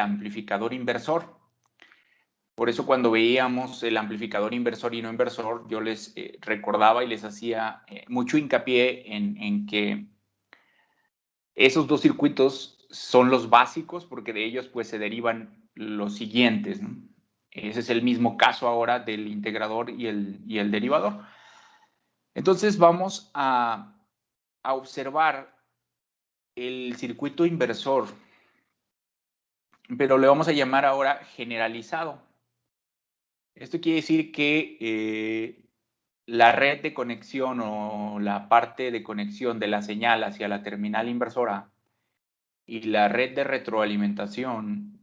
amplificador inversor. Por eso cuando veíamos el amplificador inversor y no inversor, yo les recordaba y les hacía mucho hincapié en que esos dos circuitos son los básicos, porque de ellos pues se derivan los siguientes, ¿no? Ese es el mismo caso ahora del integrador y el derivador. Entonces vamos a observar el circuito inversor, pero le vamos a llamar ahora generalizado. Esto quiere decir que la red de conexión o la parte de conexión de la señal hacia la terminal inversora y la red de retroalimentación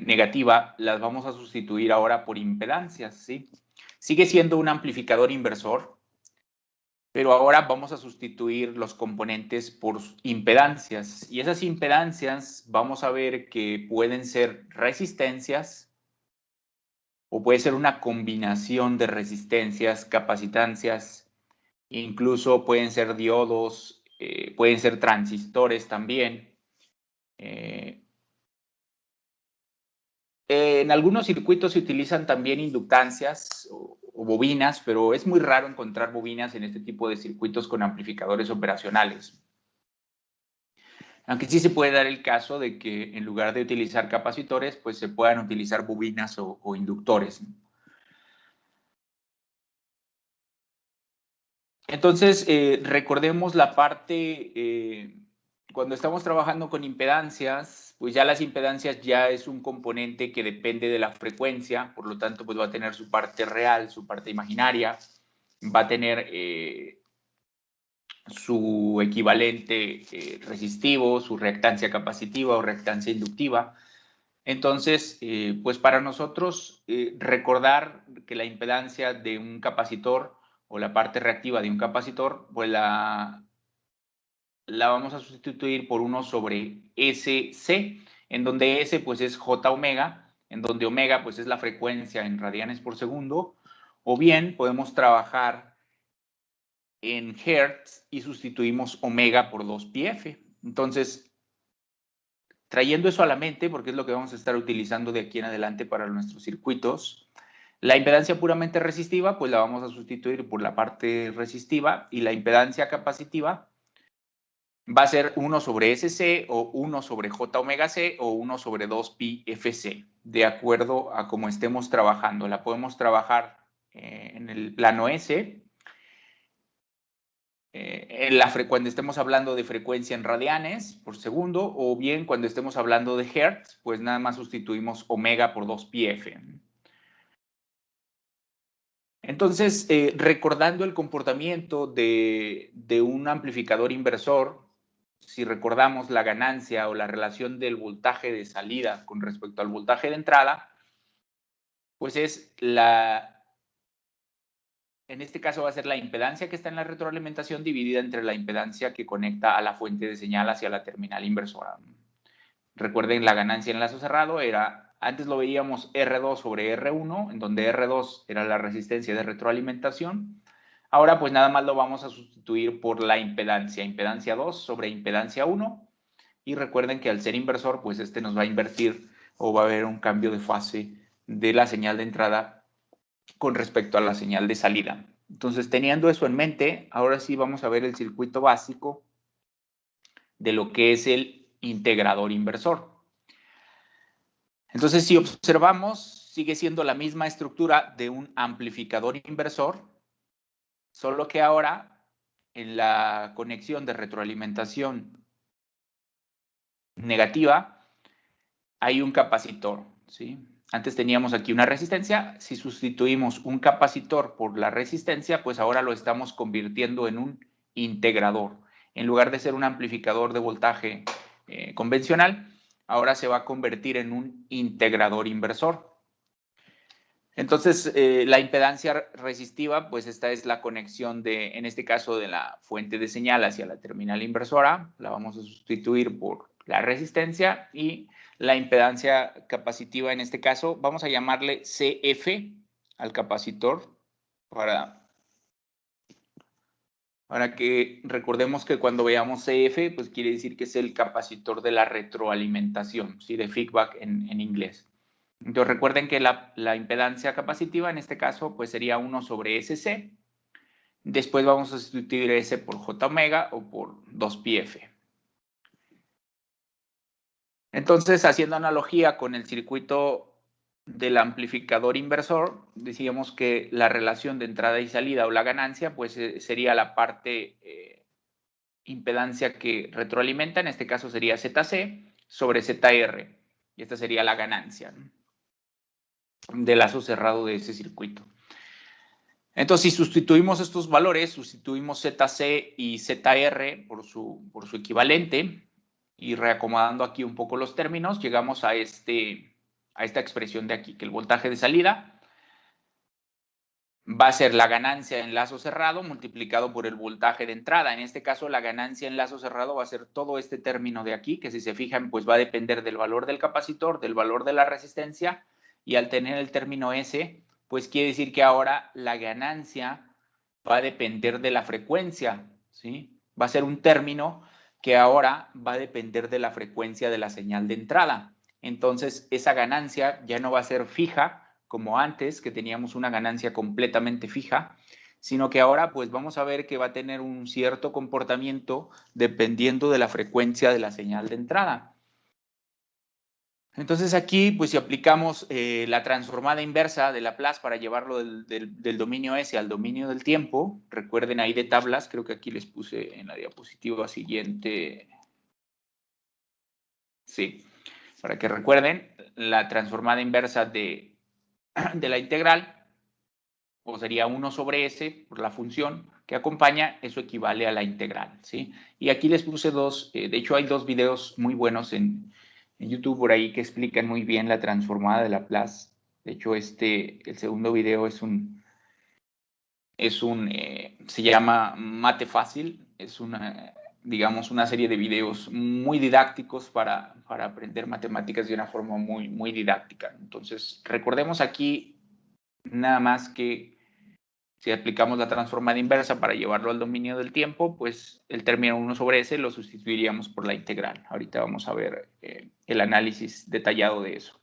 negativa las vamos a sustituir ahora por impedancias, ¿sí? Sigue siendo un amplificador inversor, pero ahora vamos a sustituir los componentes por impedancias. Y esas impedancias vamos a ver que pueden ser resistencias o puede ser una combinación de resistencias, capacitancias, incluso pueden ser diodos, pueden ser transistores también. En algunos circuitos se utilizan también inductancias o bobinas, pero es muy raro encontrar bobinas en este tipo de circuitos con amplificadores operacionales. Aunque sí se puede dar el caso de que en lugar de utilizar capacitores, pues se puedan utilizar bobinas o inductores. Entonces, recordemos la parte, cuando estamos trabajando con impedancias, pues ya las impedancias ya es un componente que depende de la frecuencia, por lo tanto, pues va a tener su parte real, su parte imaginaria, va a tener su equivalente resistivo, su reactancia capacitiva o reactancia inductiva. Entonces, pues para nosotros recordar que la impedancia de un capacitor o la parte reactiva de un capacitor, pues la vamos a sustituir por 1 sobre SC, en donde S pues es J omega, en donde omega pues es la frecuencia en radianes por segundo, o bien podemos trabajar en hertz y sustituimos omega por 2πf. Entonces, trayendo eso a la mente, porque es lo que vamos a estar utilizando de aquí en adelante para nuestros circuitos, la impedancia puramente resistiva, pues la vamos a sustituir por la parte resistiva, y la impedancia capacitiva va a ser 1 sobre SC o 1 sobre J omega C o 1 sobre 2pi FC, de acuerdo a cómo estemos trabajando. La podemos trabajar en el plano S, cuando estemos hablando de frecuencia en radianes por segundo, o bien cuando estemos hablando de hertz, pues nada más sustituimos omega por 2πf. Entonces, recordando el comportamiento de un amplificador inversor, si recordamos la ganancia o la relación del voltaje de salida con respecto al voltaje de entrada, pues es en este caso va a ser la impedancia que está en la retroalimentación dividida entre la impedancia que conecta a la fuente de señal hacia la terminal inversora. Recuerden, la ganancia en lazo cerrado era, antes lo veíamos R2 sobre R1, en donde R2 era la resistencia de retroalimentación. Ahora pues nada más lo vamos a sustituir por la impedancia 2 sobre impedancia 1. Y recuerden que al ser inversor, pues este nos va a invertir o va a haber un cambio de fase de la señal de entrada con respecto a la señal de salida. Entonces, teniendo eso en mente, ahora sí vamos a ver el circuito básico de lo que es el integrador inversor. Entonces, si observamos, sigue siendo la misma estructura de un amplificador inversor, solo que ahora en la conexión de retroalimentación negativa hay un capacitor, ¿sí? Antes teníamos aquí una resistencia. Si sustituimos un capacitor por la resistencia, pues ahora lo estamos convirtiendo en un integrador. En lugar de ser un amplificador de voltaje convencional, ahora se va a convertir en un integrador inversor. Entonces, la impedancia resistiva, pues esta es la conexión en este caso, de la fuente de señal hacia la terminal inversora. La vamos a sustituir por la resistencia, y la impedancia capacitiva en este caso, vamos a llamarle CF al capacitor para Ahora que recordemos que cuando veamos CF, pues quiere decir que es el capacitor de la retroalimentación, ¿sí? De feedback en inglés. Entonces recuerden que la impedancia capacitiva en este caso pues sería 1 sobre SC. Después vamos a sustituir S por J omega o por 2πf. Entonces, haciendo analogía con el circuito del amplificador inversor, decíamos que la relación de entrada y salida o la ganancia pues sería la parte impedancia que retroalimenta, en este caso sería ZC sobre ZR, y esta sería la ganancia, ¿no?, del lazo cerrado de ese circuito. Entonces, si sustituimos estos valores, sustituimos ZC y ZR por su equivalente, y reacomodando aquí un poco los términos, llegamos a esta expresión de aquí, que el voltaje de salida va a ser la ganancia en lazo cerrado multiplicado por el voltaje de entrada. En este caso, la ganancia en lazo cerrado va a ser todo este término de aquí, que si se fijan, pues va a depender del valor del capacitor, del valor de la resistencia, y al tener el término S, pues quiere decir que ahora la ganancia va a depender de la frecuencia, ¿sí? Va a ser un término que ahora va a depender de la frecuencia de la señal de entrada. Entonces, esa ganancia ya no va a ser fija, como antes, que teníamos una ganancia completamente fija, sino que ahora pues vamos a ver que va a tener un cierto comportamiento dependiendo de la frecuencia de la señal de entrada. Entonces aquí, pues si aplicamos la transformada inversa de Laplace para llevarlo del dominio S al dominio del tiempo, recuerden ahí de tablas, creo que aquí les puse en la diapositiva siguiente, sí, para que recuerden, la transformada inversa de la integral, o sería 1 sobre S por la función que acompaña, eso equivale a la integral, ¿sí? Y aquí les puse de hecho hay dos videos muy buenos en YouTube por ahí que explican muy bien la transformada de Laplace. De hecho, el segundo video se llama Mate Fácil, es digamos, una serie de videos muy didácticos para aprender matemáticas de una forma muy, muy didáctica. Entonces, recordemos aquí nada más que si aplicamos la transformada inversa para llevarlo al dominio del tiempo, pues el término 1 sobre S lo sustituiríamos por la integral. Ahorita vamos a ver el análisis detallado de eso.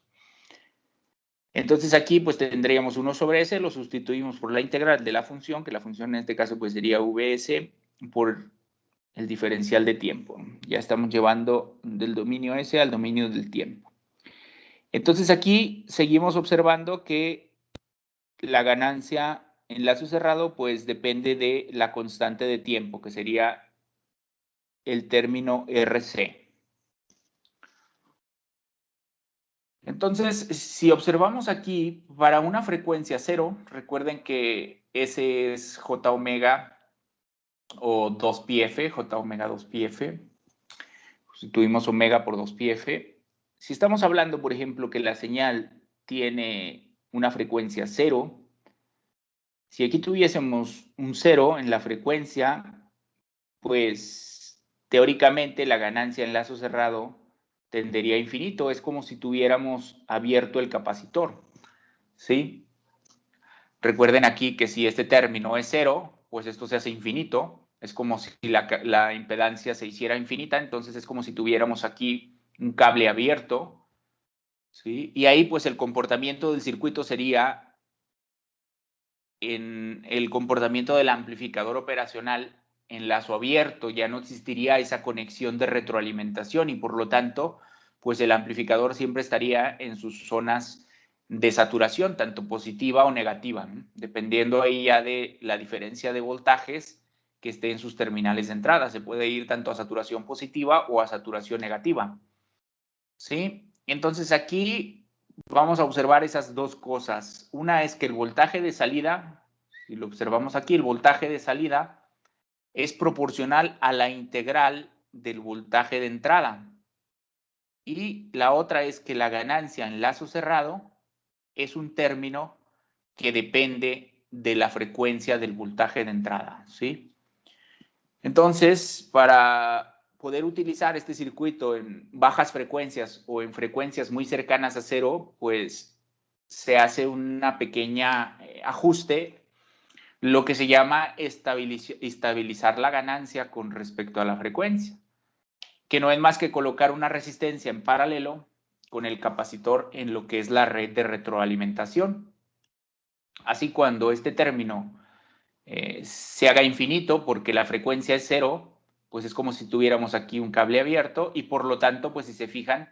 Entonces aquí pues tendríamos 1 sobre S, lo sustituimos por la integral de la función, que la función en este caso pues sería Vs por el diferencial de tiempo. Ya estamos llevando del dominio S al dominio del tiempo. Entonces aquí seguimos observando que la ganancia en lazo cerrado pues depende de la constante de tiempo, que sería el término RC. Entonces, si observamos aquí, para una frecuencia cero, recuerden que S es J omega o 2πf, J omega 2πf, sustituimos omega por 2πf. Si estamos hablando, por ejemplo, que la señal tiene una frecuencia cero, si aquí tuviésemos un cero en la frecuencia, pues teóricamente la ganancia en lazo cerrado tendería a infinito. Es como si tuviéramos abierto el capacitor, ¿sí? Recuerden aquí que si este término es cero, pues esto se hace infinito. Es como si la impedancia se hiciera infinita, entonces es como si tuviéramos aquí un cable abierto, ¿sí? Y ahí pues el comportamiento del circuito sería en el comportamiento del amplificador operacional en lazo abierto, ya no existiría esa conexión de retroalimentación y por lo tanto, pues el amplificador siempre estaría en sus zonas de saturación, tanto positiva o negativa, ¿no?, dependiendo ahí ya de la diferencia de voltajes que esté en sus terminales de entrada. Se puede ir tanto a saturación positiva o a saturación negativa, ¿sí? Entonces aquí vamos a observar esas dos cosas. Una es que el voltaje de salida, si lo observamos aquí, el voltaje de salida es proporcional a la integral del voltaje de entrada. Y la otra es que la ganancia en lazo cerrado es un término que depende de la frecuencia del voltaje de entrada, ¿sí? Entonces, para poder utilizar este circuito en bajas frecuencias o en frecuencias muy cercanas a cero, pues se hace una pequeña ajuste lo que se llama estabilizar la ganancia con respecto a la frecuencia, que no es más que colocar una resistencia en paralelo con el capacitor en lo que es la red de retroalimentación. Así, cuando este término se haga infinito, porque la frecuencia es cero, pues es como si tuviéramos aquí un cable abierto y por lo tanto, pues si se fijan,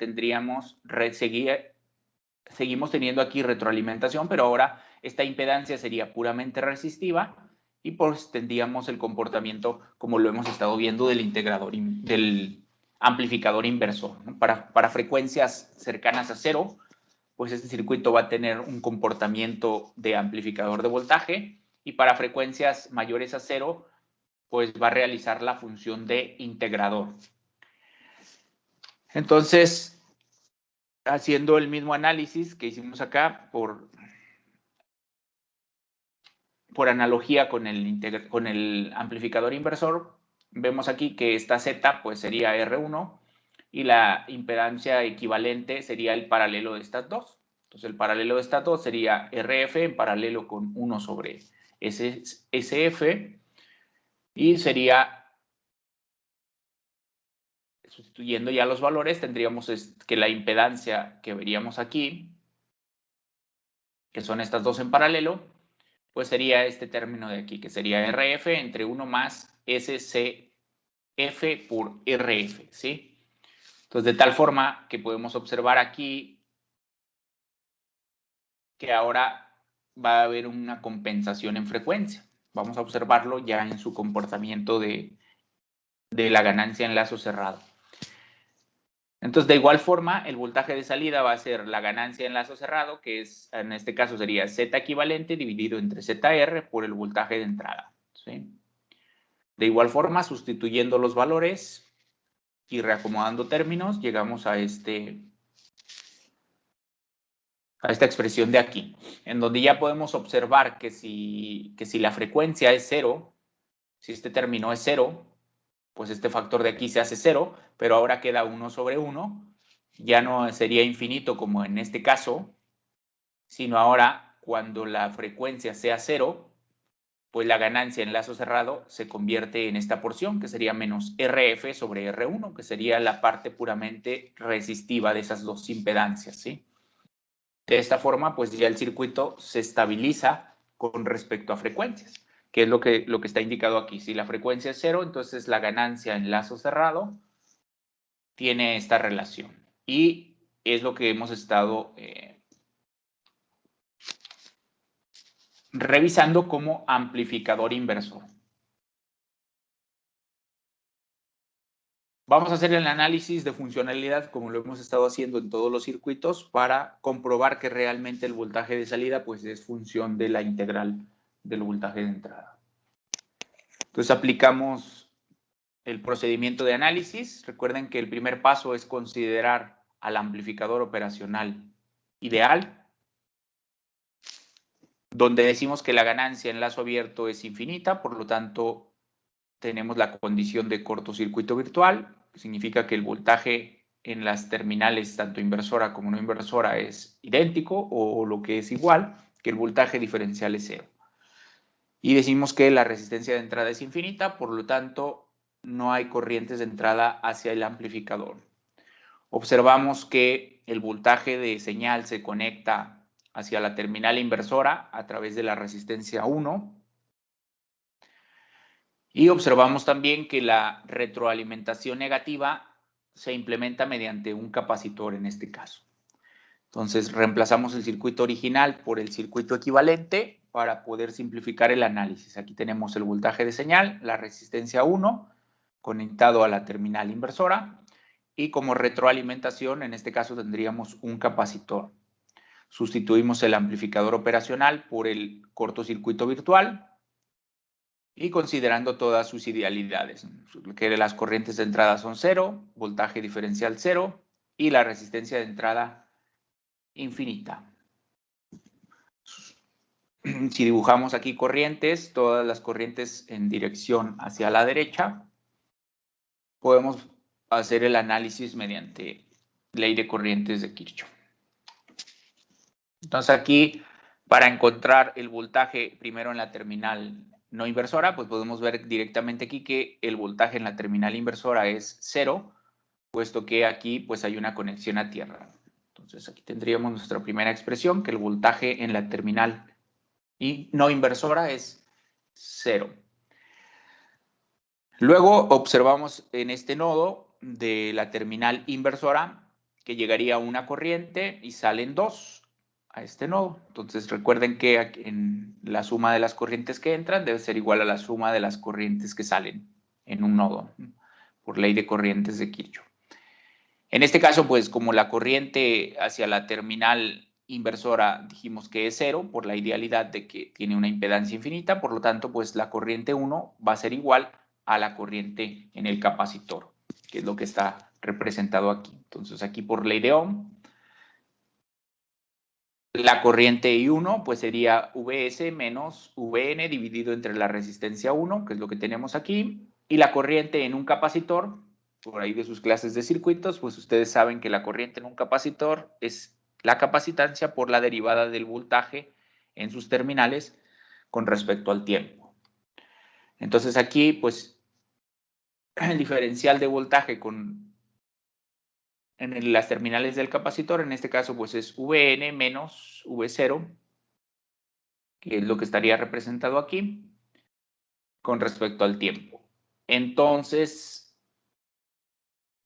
seguimos teniendo aquí retroalimentación, pero ahora esta impedancia sería puramente resistiva y pues tendríamos el comportamiento como lo hemos estado viendo del amplificador inversor, ¿no? Para frecuencias cercanas a cero, pues este circuito va a tener un comportamiento de amplificador de voltaje y para frecuencias mayores a cero, pues va a realizar la función de integrador. Entonces, haciendo el mismo análisis que hicimos acá por analogía con el amplificador inversor, vemos aquí que esta Z pues sería R1 y la impedancia equivalente sería el paralelo de estas dos. Entonces el paralelo de estas dos sería RF en paralelo con 1 sobre SF y sería, sustituyendo ya los valores, tendríamos que la impedancia que veríamos aquí, que son estas dos en paralelo, pues sería este término de aquí, que sería RF entre 1 más SCF por RF, ¿sí? Entonces, de tal forma que podemos observar aquí que ahora va a haber una compensación en frecuencia. Vamos a observarlo ya en su comportamiento de la ganancia en lazo cerrado. Entonces, de igual forma, el voltaje de salida va a ser la ganancia en lazo cerrado, que es, en este caso sería Z equivalente dividido entre ZR por el voltaje de entrada, ¿sí? De igual forma, sustituyendo los valores y reacomodando términos, llegamos a esta expresión de aquí, en donde ya podemos observar que si la frecuencia es cero, si este término es cero, pues este factor de aquí se hace cero, pero ahora queda 1 sobre 1, ya no sería infinito como en este caso, sino ahora cuando la frecuencia sea cero, pues la ganancia en lazo cerrado se convierte en esta porción, que sería menos RF sobre R1, que sería la parte puramente resistiva de esas dos impedancias, ¿sí? De esta forma, pues ya el circuito se estabiliza con respecto a frecuencias, que es lo que está indicado aquí. Si la frecuencia es cero, entonces la ganancia en lazo cerrado tiene esta relación. Y es lo que hemos estado revisando como amplificador inversor. Vamos a hacer el análisis de funcionalidad como lo hemos estado haciendo en todos los circuitos para comprobar que realmente el voltaje de salida pues es función de la integral del voltaje de entrada. Entonces aplicamos el procedimiento de análisis. Recuerden que el primer paso es considerar al amplificador operacional ideal, donde decimos que la ganancia en lazo abierto es infinita, por lo tanto tenemos la condición de cortocircuito virtual, que significa que el voltaje en las terminales, tanto inversora como no inversora, es idéntico o lo que es igual, que el voltaje diferencial es cero. Y decimos que la resistencia de entrada es infinita, por lo tanto no hay corrientes de entrada hacia el amplificador. Observamos que el voltaje de señal se conecta hacia la terminal inversora a través de la resistencia 1. Y observamos también que la retroalimentación negativa se implementa mediante un capacitor en este caso. Entonces, reemplazamos el circuito original por el circuito equivalente para poder simplificar el análisis. Aquí tenemos el voltaje de señal, la resistencia 1, conectado a la terminal inversora, y como retroalimentación, en este caso tendríamos un capacitor. Sustituimos el amplificador operacional por el cortocircuito virtual, y considerando todas sus idealidades, que las corrientes de entrada son cero, voltaje diferencial cero y la resistencia de entrada infinita. Si dibujamos aquí corrientes, todas las corrientes en dirección hacia la derecha, podemos hacer el análisis mediante ley de corrientes de Kirchhoff. Entonces aquí Para encontrar el voltaje primero en la terminal no inversora, pues podemos ver directamente aquí que el voltaje en la terminal inversora es 0, puesto que aquí pues hay una conexión a tierra. Entonces aquí tendríamos nuestra primera expresión, que el voltaje en la terminal no inversora es 0. Luego observamos en este nodo de la terminal inversora que llegaría una corriente y salen dos a este nodo. Entonces recuerden que en la suma de las corrientes que entran debe ser igual a la suma de las corrientes que salen en un nodo, por ley de corrientes de Kirchhoff. En este caso, pues como la corriente hacia la terminal inversora dijimos que es 0 por la idealidad de que tiene una impedancia infinita, por lo tanto, pues la corriente 1 va a ser igual a la corriente en el capacitor, que es lo que está representado aquí. Entonces, aquí por ley de Ohm, la corriente I1 pues sería Vs menos Vn dividido entre la resistencia 1, que es lo que tenemos aquí, y la corriente en un capacitor, por ahí de sus clases de circuitos, pues ustedes saben que la corriente en un capacitor es la capacitancia por la derivada del voltaje en sus terminales con respecto al tiempo. Entonces aquí pues el diferencial de voltaje en las terminales del capacitor, en este caso pues es Vn menos V0, que es lo que estaría representado aquí, con respecto al tiempo. Entonces,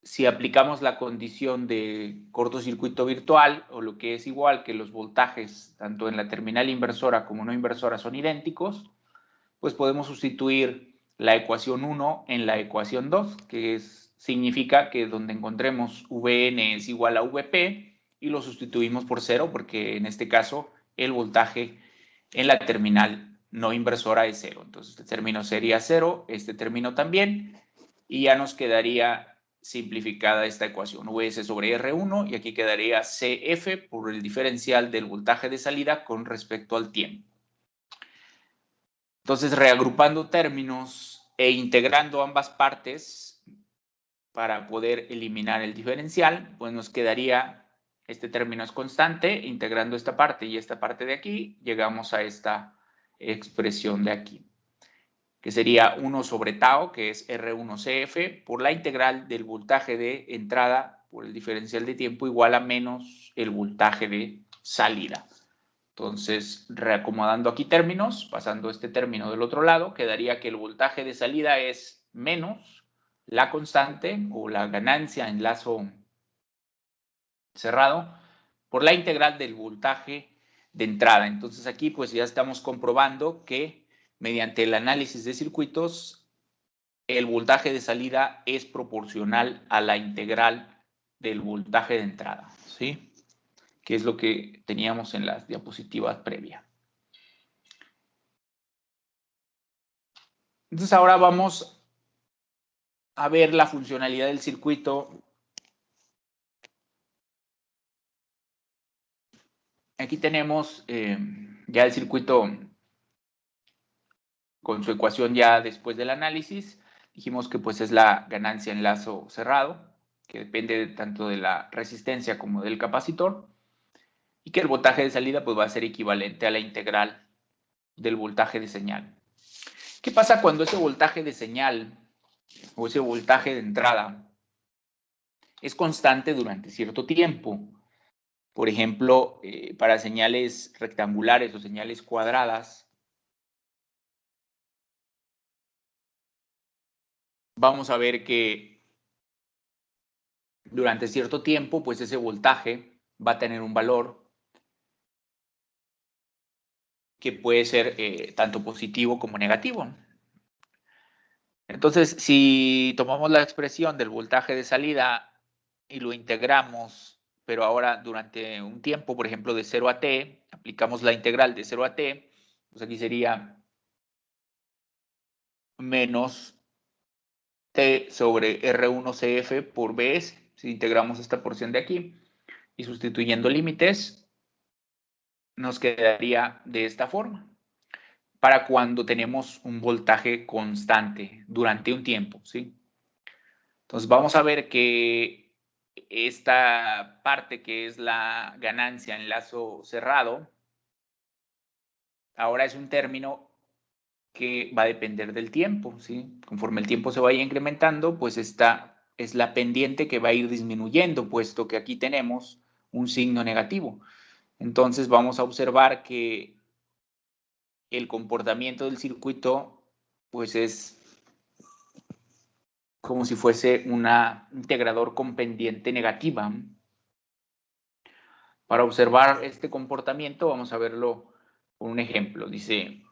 si aplicamos la condición de cortocircuito virtual, o lo que es igual que los voltajes, tanto en la terminal inversora como no inversora son idénticos, pues podemos sustituir la ecuación 1 en la ecuación 2, que significa que donde encontremos Vn es igual a Vp, y lo sustituimos por 0, porque en este caso el voltaje en la terminal no inversora es 0. Entonces este término sería 0, este término también, y ya nos quedaría simplificada esta ecuación, Vs sobre R1, y aquí quedaría Cf por el diferencial del voltaje de salida con respecto al tiempo. Entonces, reagrupando términos e integrando ambas partes para poder eliminar el diferencial, pues nos quedaría, este término es constante, integrando esta parte y esta parte de aquí, llegamos a esta expresión de aquí, que sería 1 sobre tau, que es R1CF, por la integral del voltaje de entrada por el diferencial de tiempo igual a menos el voltaje de salida. Entonces, reacomodando aquí términos, pasando este término del otro lado, quedaría que el voltaje de salida es menos la constante o la ganancia en lazo cerrado por la integral del voltaje de entrada. Entonces aquí pues ya estamos comprobando que mediante el análisis de circuitos el voltaje de salida es proporcional a la integral del voltaje de entrada, ¿sí? Que es lo que teníamos en las diapositivas previas. Entonces ahora vamos a ver la funcionalidad del circuito. Aquí tenemos ya el circuito con su ecuación ya después del análisis. Dijimos que pues es la ganancia en lazo cerrado, que depende tanto de la resistencia como del capacitor, y que el voltaje de salida pues va a ser equivalente a la integral del voltaje de señal. ¿Qué pasa cuando ese voltaje de señal o ese voltaje de entrada es constante durante cierto tiempo? Por ejemplo, para señales rectangulares o señales cuadradas, vamos a ver que durante cierto tiempo, pues ese voltaje va a tener un valor que puede ser tanto positivo como negativo. Entonces, si tomamos la expresión del voltaje de salida y lo integramos, pero ahora durante un tiempo, por ejemplo, de 0 a t, aplicamos la integral de 0 a t, pues aquí sería menos t sobre R1CF por Bs, si integramos esta porción de aquí, y sustituyendo límites, nos quedaría de esta forma, para cuando tenemos un voltaje constante durante un tiempo, ¿sí? Entonces vamos a ver que esta parte que es la ganancia en lazo cerrado, ahora es un término que va a depender del tiempo, ¿sí? Conforme el tiempo se vaya incrementando, pues esta es la pendiente que va a ir disminuyendo, puesto que aquí tenemos un signo negativo. Entonces vamos a observar que el comportamiento del circuito pues es como si fuese un integrador con pendiente negativa. Para observar este comportamiento vamos a verlo con un ejemplo. Dice,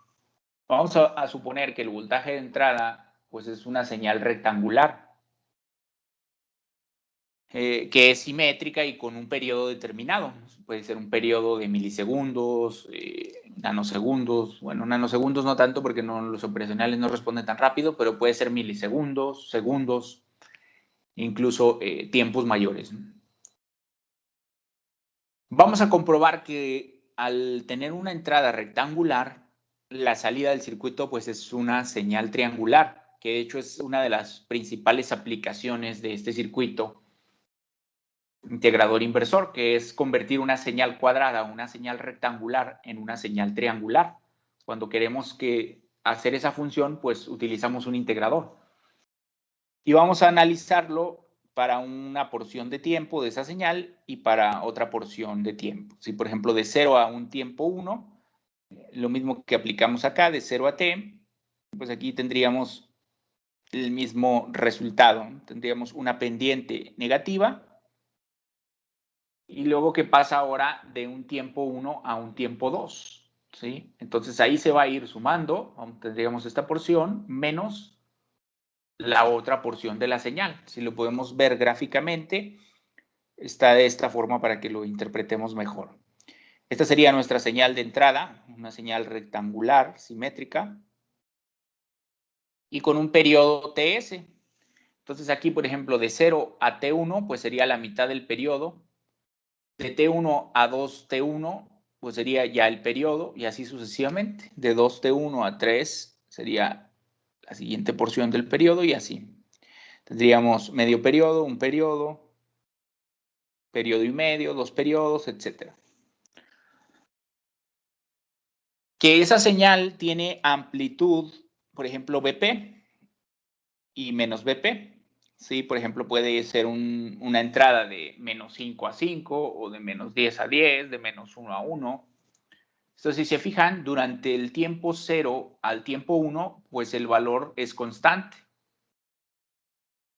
vamos a suponer que el voltaje de entrada pues es una señal rectangular que es simétrica y con un periodo determinado. Puede ser un periodo de milisegundos, nanosegundos. Bueno, nanosegundos no tanto porque los operacionales no responden tan rápido, pero puede ser milisegundos, segundos, incluso tiempos mayores. Vamos a comprobar que al tener una entrada rectangular, la salida del circuito pues es una señal triangular, que de hecho es una de las principales aplicaciones de este circuito integrador inversor, que es convertir una señal cuadrada, una señal rectangular en una señal triangular. Cuando queremos hacer esa función, pues utilizamos un integrador. Y vamos a analizarlo para una porción de tiempo de esa señal y para otra porción de tiempo. Si, por ejemplo, de 0 a un tiempo 1, lo mismo que aplicamos acá, de 0 a t, pues aquí tendríamos el mismo resultado. Tendríamos una pendiente negativa. Y luego, ¿qué pasa ahora de un tiempo 1 a un tiempo 2? ¿Sí? Entonces ahí se va a ir sumando, tendríamos esta porción, menos la otra porción de la señal. Si lo podemos ver gráficamente, está de esta forma para que lo interpretemos mejor. Esta sería nuestra señal de entrada, una señal rectangular, simétrica, y con un periodo TS. Entonces aquí, por ejemplo, de 0 a T1, pues sería la mitad del periodo. De T1 a 2T1, pues sería ya el periodo, y así sucesivamente. De 2T1 a 3 sería la siguiente porción del periodo, y así. Tendríamos medio periodo, un periodo, periodo y medio, 2 periodos, etc. Que esa señal tiene amplitud, por ejemplo, BP y menos BP. ¿Sí? Por ejemplo, puede ser una entrada de menos 5 a 5 o de menos 10 a 10, de menos 1 a 1. Entonces, si se fijan, durante el tiempo 0 al tiempo 1, pues el valor es constante.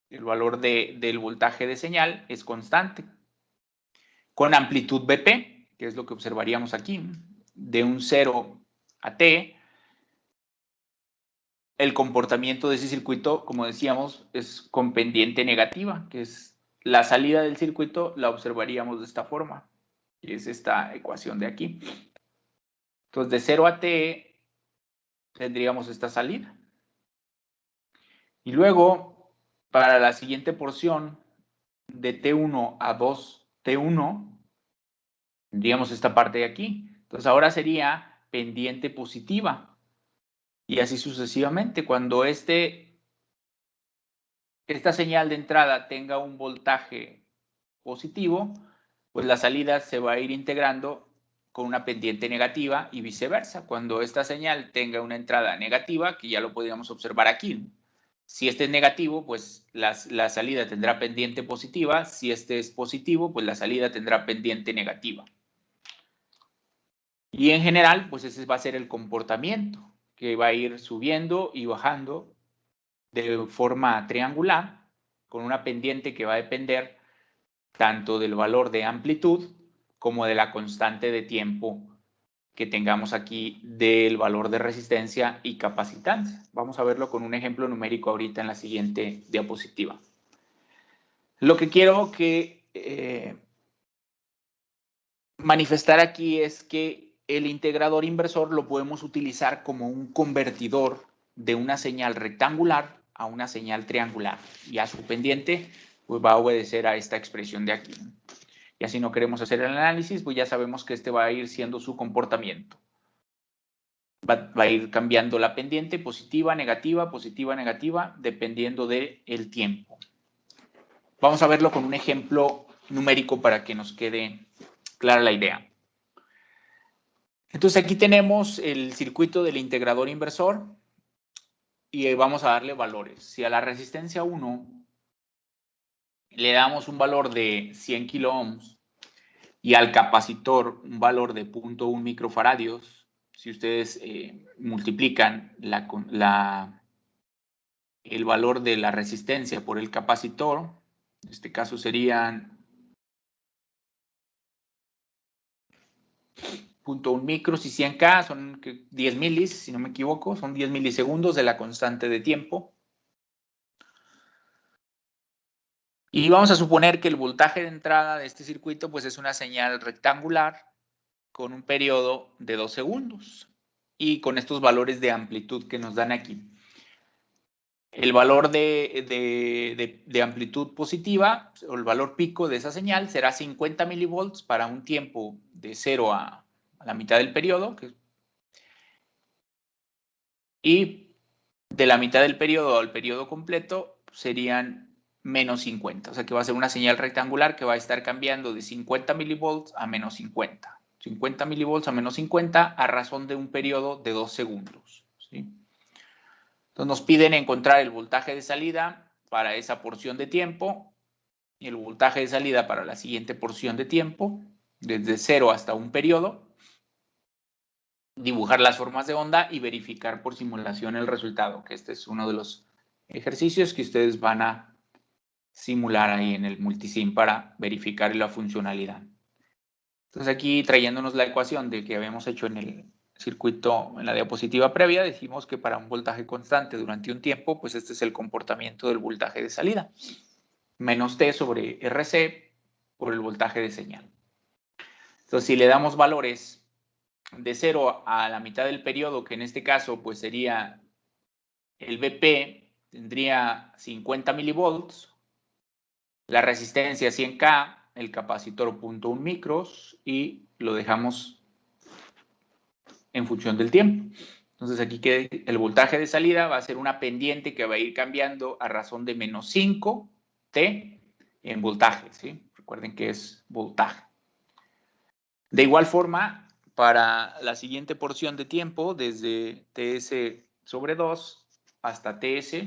El valor del voltaje de señal es constante. Con amplitud BP, que es lo que observaríamos aquí, de un 0 a t, el comportamiento de ese circuito, como decíamos, es con pendiente negativa, que es la salida del circuito, la observaríamos de esta forma, y es esta ecuación de aquí. Entonces, de 0 a t tendríamos esta salida. Y luego, para la siguiente porción, de T1 a 2T1, tendríamos esta parte de aquí. Entonces, ahora sería pendiente positiva. Y así sucesivamente. Cuando esta señal de entrada tenga un voltaje positivo, pues la salida se va a ir integrando con una pendiente negativa y viceversa. Cuando esta señal tenga una entrada negativa, que ya lo podríamos observar aquí. Si este es negativo, pues la salida tendrá pendiente positiva. Si este es positivo, pues la salida tendrá pendiente negativa. Y en general, pues ese va a ser el comportamiento, que va a ir subiendo y bajando de forma triangular, con una pendiente que va a depender tanto del valor de amplitud como de la constante de tiempo que tengamos aquí del valor de resistencia y capacitancia. Vamos a verlo con un ejemplo numérico ahorita en la siguiente diapositiva. Lo que quiero manifestar aquí es que el integrador inversor lo podemos utilizar como un convertidor de una señal rectangular a una señal triangular, y a su pendiente pues va a obedecer a esta expresión de aquí. Y así no queremos hacer el análisis, pues ya sabemos que este va a ir siendo su comportamiento. Va a ir cambiando la pendiente, positiva, negativa, dependiendo del tiempo. Vamos a verlo con un ejemplo numérico para que nos quede clara la idea. Entonces aquí tenemos el circuito del integrador inversor y vamos a darle valores. Si a la resistencia 1 le damos un valor de 100 kiloohms y al capacitor un valor de 0.1 microfaradios, si ustedes multiplican el valor de la resistencia por el capacitor, en este caso serían 0.1 micros y 100K, son 10 milis, si no me equivoco, son 10 milisegundos de la constante de tiempo. Y vamos a suponer que el voltaje de entrada de este circuito pues es una señal rectangular con un periodo de 2 segundos y con estos valores de amplitud que nos dan aquí. El valor de amplitud positiva o el valor pico de esa señal será 50 milivolts para un tiempo de 0 a la mitad del periodo. Y de la mitad del periodo al periodo completo serían menos 50. O sea que va a ser una señal rectangular que va a estar cambiando de 50 milivolts a menos 50. 50 milivolts a menos 50 a razón de un periodo de 2 segundos. ¿Sí? Entonces nos piden encontrar el voltaje de salida para esa porción de tiempo y el voltaje de salida para la siguiente porción de tiempo, desde 0 hasta un periodo, dibujar las formas de onda y verificar por simulación el resultado, que este es uno de los ejercicios que ustedes van a simular ahí en el multisim para verificar la funcionalidad. Entonces aquí trayéndonos la ecuación de que habíamos hecho en el circuito, en la diapositiva previa, decimos que para un voltaje constante durante un tiempo, pues este es el comportamiento del voltaje de salida. Menos T sobre RC por el voltaje de señal. Entonces, si le damos valores de 0 a la mitad del periodo, que en este caso pues sería el BP, tendría 50 milivolts, la resistencia 100K, el capacitor 0.1 micros y lo dejamos en función del tiempo. Entonces aquí que el voltaje de salida va a ser una pendiente que va a ir cambiando a razón de menos 5 T en voltaje, ¿sí? Recuerden que es voltaje. De igual forma, para la siguiente porción de tiempo, desde TS sobre 2 hasta TS,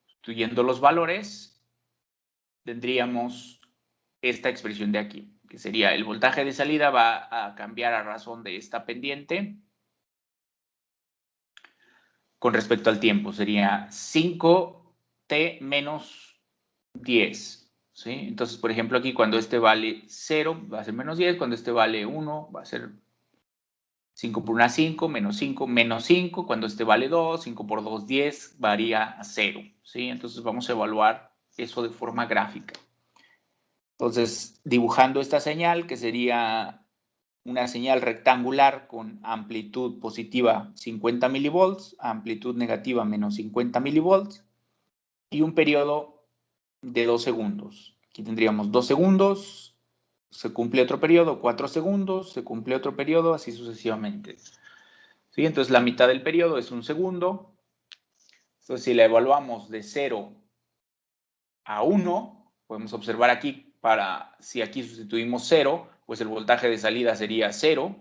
sustituyendo los valores, tendríamos esta expresión de aquí, que sería el voltaje de salida va a cambiar a razón de esta pendiente con respecto al tiempo. Sería 5T menos 10. ¿Sí? Entonces, por ejemplo, aquí cuando este vale 0, va a ser menos 10. Cuando este vale 1, va a ser 5 por 1, 5, menos 5, menos 5. Cuando este vale 2, 5 por 2, 10, varía a 0. ¿Sí? Entonces, vamos a evaluar eso de forma gráfica. Entonces, dibujando esta señal, que sería una señal rectangular con amplitud positiva 50 milivolts, amplitud negativa menos 50 milivolts y un periodo de 2 segundos. Aquí tendríamos 2 segundos, se cumple otro periodo, 4 segundos, se cumple otro periodo, así sucesivamente. ¿Sí? Entonces la mitad del periodo es 1 segundo. Entonces si la evaluamos de 0 a 1, podemos observar aquí, si aquí sustituimos 0, pues el voltaje de salida sería 0.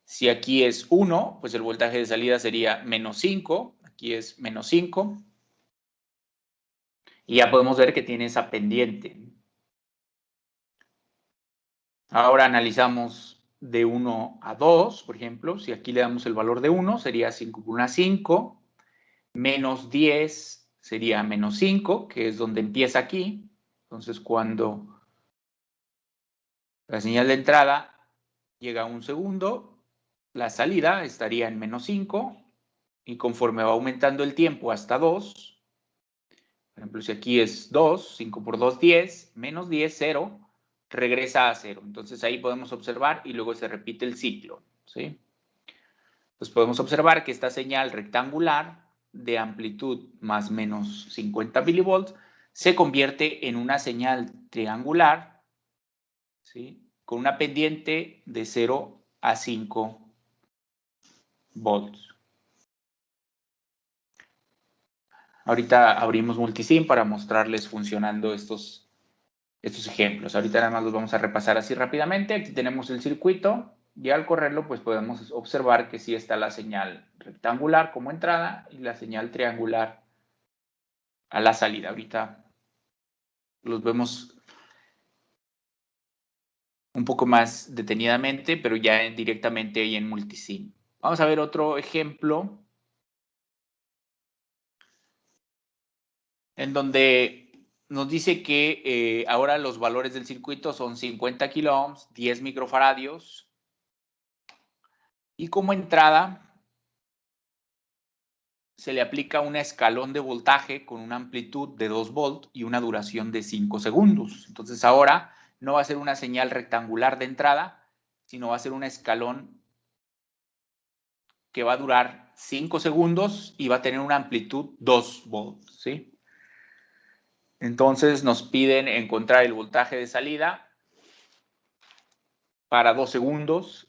Si aquí es 1, pues el voltaje de salida sería menos 5. Aquí es menos 5. Y ya podemos ver que tiene esa pendiente. Ahora analizamos de 1 a 2, por ejemplo. Si aquí le damos el valor de 1, sería 5 por 1, 5. Menos 10 sería menos 5, que es donde empieza aquí. Entonces, cuando la señal de entrada llega a 1 segundo, la salida estaría en menos 5. Y conforme va aumentando el tiempo hasta 2, por ejemplo, si aquí es 2, 5 por 2, 10, menos 10, 0, regresa a 0. Entonces ahí podemos observar y luego se repite el ciclo, ¿sí? Entonces podemos observar que esta señal rectangular de amplitud más menos 50 milivolts se convierte en una señal triangular, ¿sí? Con una pendiente de 0 a 5 volts. Ahorita abrimos Multisim para mostrarles funcionando estos ejemplos. Ahorita nada más los vamos a repasar así rápidamente. Aquí tenemos el circuito. Y al correrlo, pues podemos observar que sí está la señal rectangular como entrada y la señal triangular a la salida. Ahorita los vemos un poco más detenidamente, pero ya directamente ahí en Multisim. Vamos a ver otro ejemplo en donde nos dice que ahora los valores del circuito son 50 kiloohms, 10 microfaradios, y como entrada se le aplica un escalón de voltaje con una amplitud de 2 volts y una duración de 5 segundos. Entonces ahora no va a ser una señal rectangular de entrada, sino va a ser un escalón que va a durar 5 segundos y va a tener una amplitud 2 volts, ¿sí? Entonces nos piden encontrar el voltaje de salida para 2 segundos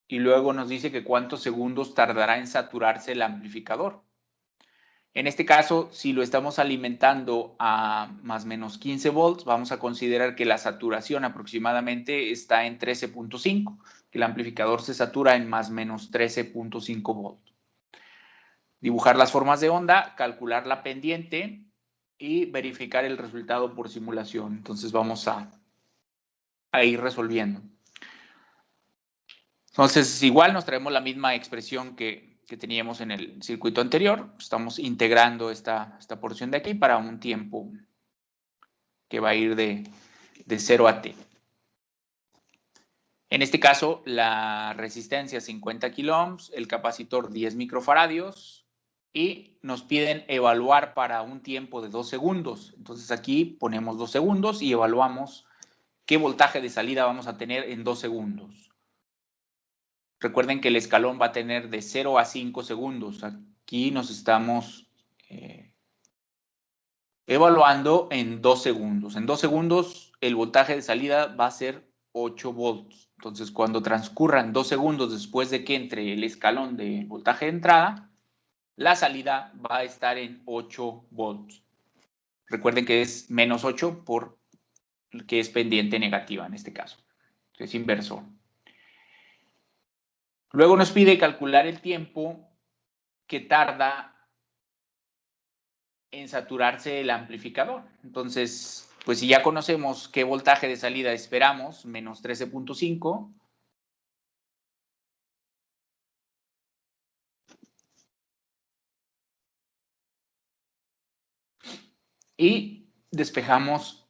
y luego nos dice que cuántos segundos tardará en saturarse el amplificador. En este caso, si lo estamos alimentando a más o menos 15 volts, vamos a considerar que la saturación aproximadamente está en 13.5, que el amplificador se satura en más o menos 13.5 volts. Dibujar las formas de onda, calcular la pendiente y verificar el resultado por simulación. Entonces vamos a ir resolviendo. Entonces, igual nos traemos la misma expresión que teníamos en el circuito anterior. Estamos integrando esta porción de aquí para un tiempo que va a ir de 0 a t. En este caso, la resistencia 50 kiloohms, el capacitor 10 microfaradios y nos piden evaluar para un tiempo de 2 segundos. Entonces aquí ponemos 2 segundos y evaluamos qué voltaje de salida vamos a tener en 2 segundos. Recuerden que el escalón va a tener de 0 a 5 segundos. Aquí nos estamos evaluando en 2 segundos. En 2 segundos el voltaje de salida va a ser 8 volts. Entonces, cuando transcurran 2 segundos después de que entre el escalón de voltaje de entrada, la salida va a estar en 8 volts. Recuerden que es menos 8 porque es pendiente negativa en este caso. Es inversor. Luego nos pide calcular el tiempo que tarda en saturarse el amplificador. Entonces, pues si ya conocemos qué voltaje de salida esperamos, menos 13.5, y despejamos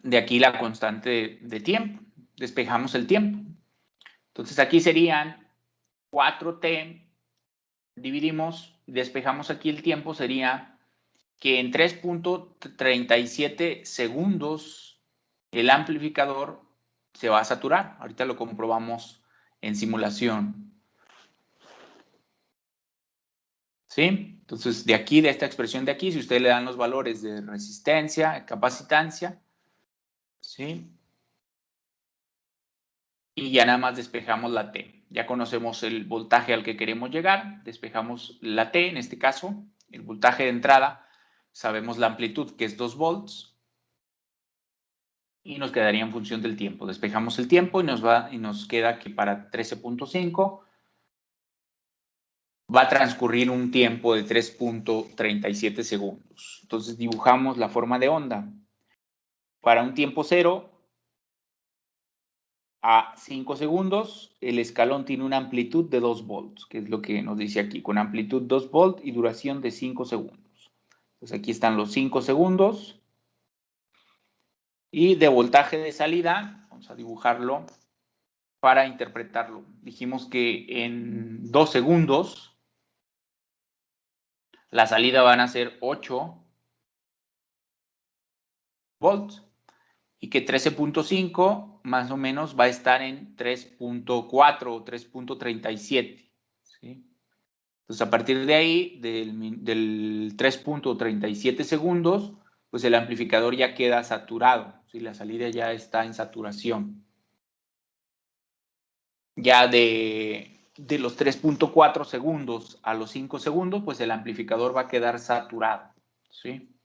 de aquí la constante de tiempo, despejamos el tiempo. Entonces aquí serían 4t, dividimos, despejamos aquí el tiempo, sería que en 3.37 segundos el amplificador se va a saturar. Ahorita lo comprobamos en simulación. ¿Sí? Entonces, de aquí, de esta expresión de aquí, si ustedes le dan los valores de resistencia, capacitancia, ¿sí? Y ya nada más despejamos la T. Ya conocemos el voltaje al que queremos llegar, despejamos la T, en este caso, el voltaje de entrada, sabemos la amplitud, que es 2 volts, y nos quedaría en función del tiempo. Despejamos el tiempo y nos queda que para 13.5 va a transcurrir un tiempo de 3.37 segundos. Entonces dibujamos la forma de onda. Para un tiempo 0 a 5 segundos, el escalón tiene una amplitud de 2 volts, que es lo que nos dice aquí, con amplitud 2 volts y duración de 5 segundos. Entonces aquí están los 5 segundos. Y de voltaje de salida, vamos a dibujarlo para interpretarlo. Dijimos que en 2 segundos la salida van a ser 8 volts y que 13.5 más o menos va a estar en 3.4 o 3.37. ¿Sí? Entonces, a partir de ahí, del 3.37 segundos, pues el amplificador ya queda saturado. ¿Sí? La salida ya está en saturación. Ya de los 3.4 segundos a los 5 segundos, pues el amplificador va a quedar saturado. ¿Sí?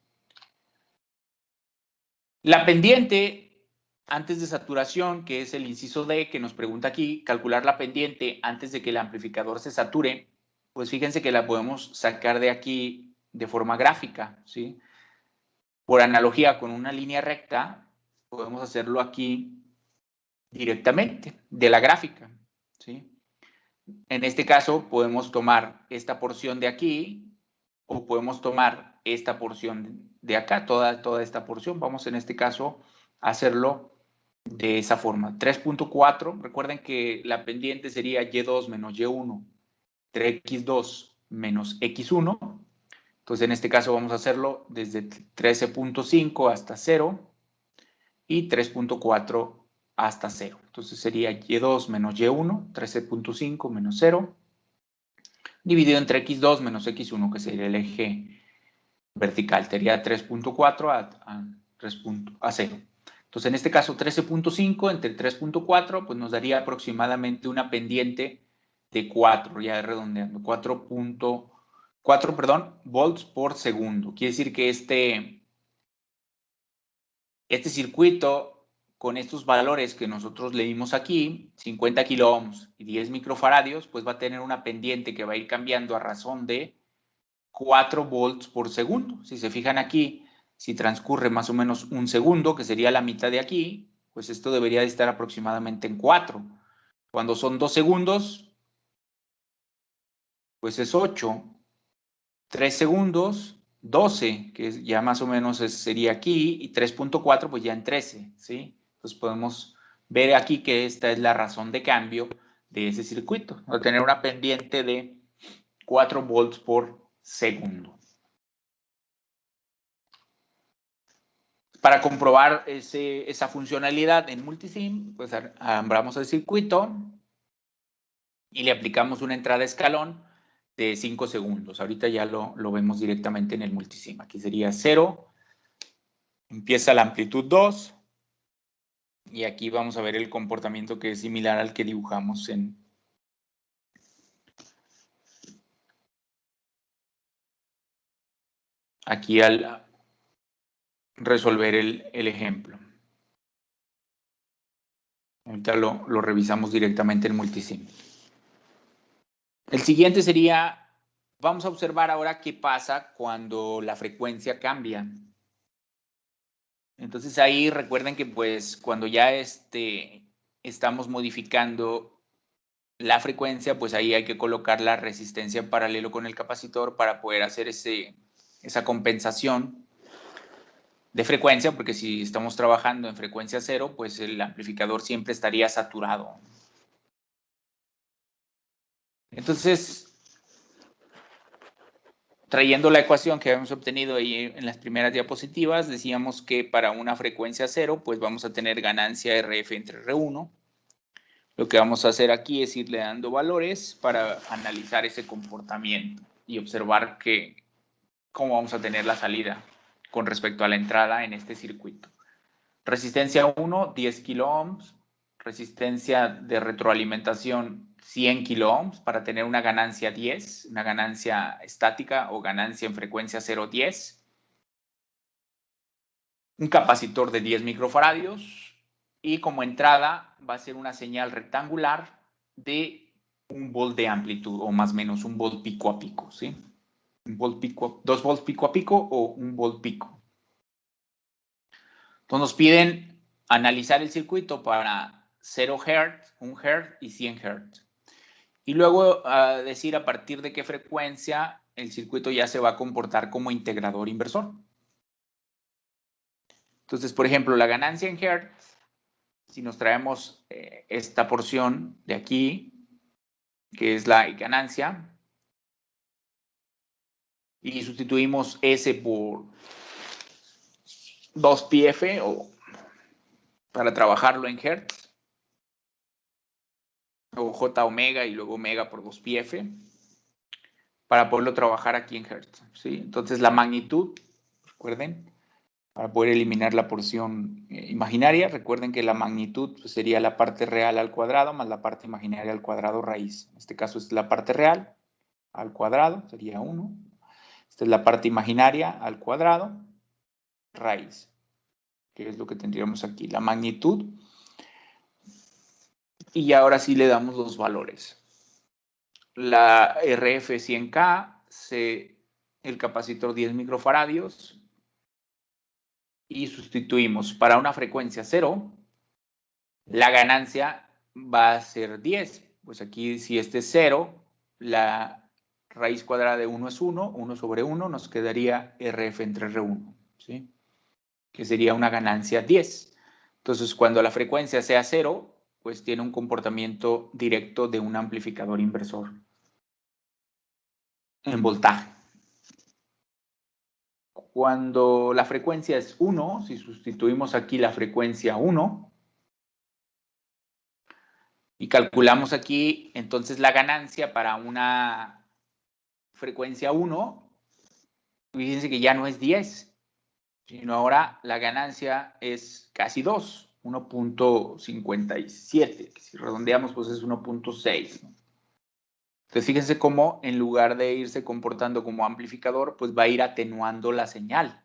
La pendiente antes de saturación, que es el inciso D, que nos pregunta aquí, calcular la pendiente antes de que el amplificador se sature, pues fíjense que la podemos sacar de aquí de forma gráfica, ¿sí? Por analogía con una línea recta, podemos hacerlo aquí directamente de la gráfica, ¿sí? En este caso, podemos tomar esta porción de aquí o podemos tomar esta porción de acá, toda esta porción. Vamos en este caso a hacerlo de esa forma. 3.4, recuerden que la pendiente sería Y2 menos Y1 entre X2 menos X1. Entonces, en este caso vamos a hacerlo desde 13.5 hasta 0 y 3.4 hasta 0. Entonces sería Y2 menos Y1, 13.5 menos 0, dividido entre X2 menos X1, que sería el eje vertical. Sería 3.4 a 0. Entonces, en este caso, 13.5 entre 3.4, pues nos daría aproximadamente una pendiente de 4, ya redondeando, 4.4, perdón, volts por segundo. Quiere decir que este circuito, con estos valores que nosotros leímos aquí, 50 kiloohms y 10 microfaradios, pues va a tener una pendiente que va a ir cambiando a razón de 4 volts por segundo. Si se fijan aquí, si transcurre más o menos un segundo, que sería la mitad de aquí, pues esto debería de estar aproximadamente en 4. Cuando son 2 segundos, pues es 8. 3 segundos, 12, que ya más o menos sería aquí, y 3.4, pues ya en 13, ¿sí? Entonces podemos ver aquí que esta es la razón de cambio de ese circuito. Va a tener una pendiente de 4 volts por segundo. Para comprobar esa funcionalidad en Multisim, pues abramos el circuito y le aplicamos una entrada escalón de 5 segundos. Ahorita ya lo vemos directamente en el Multisim. Aquí sería 0, empieza la amplitud 2 y aquí vamos a ver el comportamiento que es similar al que dibujamos aquí al resolver el ejemplo. Ahorita lo revisamos directamente en Multisim. El siguiente sería, vamos a observar ahora qué pasa cuando la frecuencia cambia. Entonces ahí recuerden que pues cuando ya estamos modificando la frecuencia, pues ahí hay que colocar la resistencia en paralelo con el capacitor para poder hacer esa compensación de frecuencia, porque si estamos trabajando en frecuencia cero, pues el amplificador siempre estaría saturado. Entonces, trayendo la ecuación que habíamos obtenido ahí en las primeras diapositivas, decíamos que para una frecuencia cero, pues vamos a tener ganancia RF entre R1. Lo que vamos a hacer aquí es irle dando valores para analizar ese comportamiento y observar cómo vamos a tener la salida con respecto a la entrada en este circuito. Resistencia 1, 10 kiloohms. Resistencia de retroalimentación, 100 kiloohms, para tener una ganancia 10, una ganancia estática o ganancia en frecuencia 0,10. Un capacitor de 10 microfaradios. Y como entrada va a ser una señal rectangular de 1 volt de amplitud, o más o menos 1 volt pico a pico, ¿sí? 1 volt pico, 2 volts pico a pico o 1 volt pico. Entonces nos piden analizar el circuito para 0 Hz, 1 Hz y 100 Hz. Y luego decir a partir de qué frecuencia el circuito ya se va a comportar como integrador inversor. Entonces, por ejemplo, la ganancia en Hz, si nos traemos esta porción de aquí, que es la ganancia, y sustituimos S por 2πf o para trabajarlo en Hz, o J omega y luego omega por 2πf, para poderlo trabajar aquí en Hz, ¿sí? Entonces la magnitud, recuerden, para poder eliminar la porción imaginaria, recuerden que la magnitud pues, sería la parte real al cuadrado más la parte imaginaria al cuadrado raíz. En este caso es la parte real al cuadrado, sería 1. Esta es la parte imaginaria al cuadrado raíz. que es lo que tendríamos aquí, la magnitud. Y ahora sí le damos los valores. La RF 100K, el capacitor 10 microfaradios, y sustituimos para una frecuencia 0, la ganancia va a ser 10. Pues aquí, si este es 0, la raíz cuadrada de 1 es 1, 1 sobre 1, nos quedaría RF entre R1, ¿sí? Que sería una ganancia 10. Entonces, cuando la frecuencia sea 0, pues tiene un comportamiento directo de un amplificador inversor en voltaje. Cuando la frecuencia es 1, si sustituimos aquí la frecuencia 1 y calculamos aquí entonces la ganancia para una frecuencia 1, fíjense que ya no es 10, sino ahora la ganancia es casi 2, 1.57, que si redondeamos pues es 1.6, ¿no? Entonces fíjense cómo en lugar de irse comportando como amplificador, pues va a ir atenuando la señal.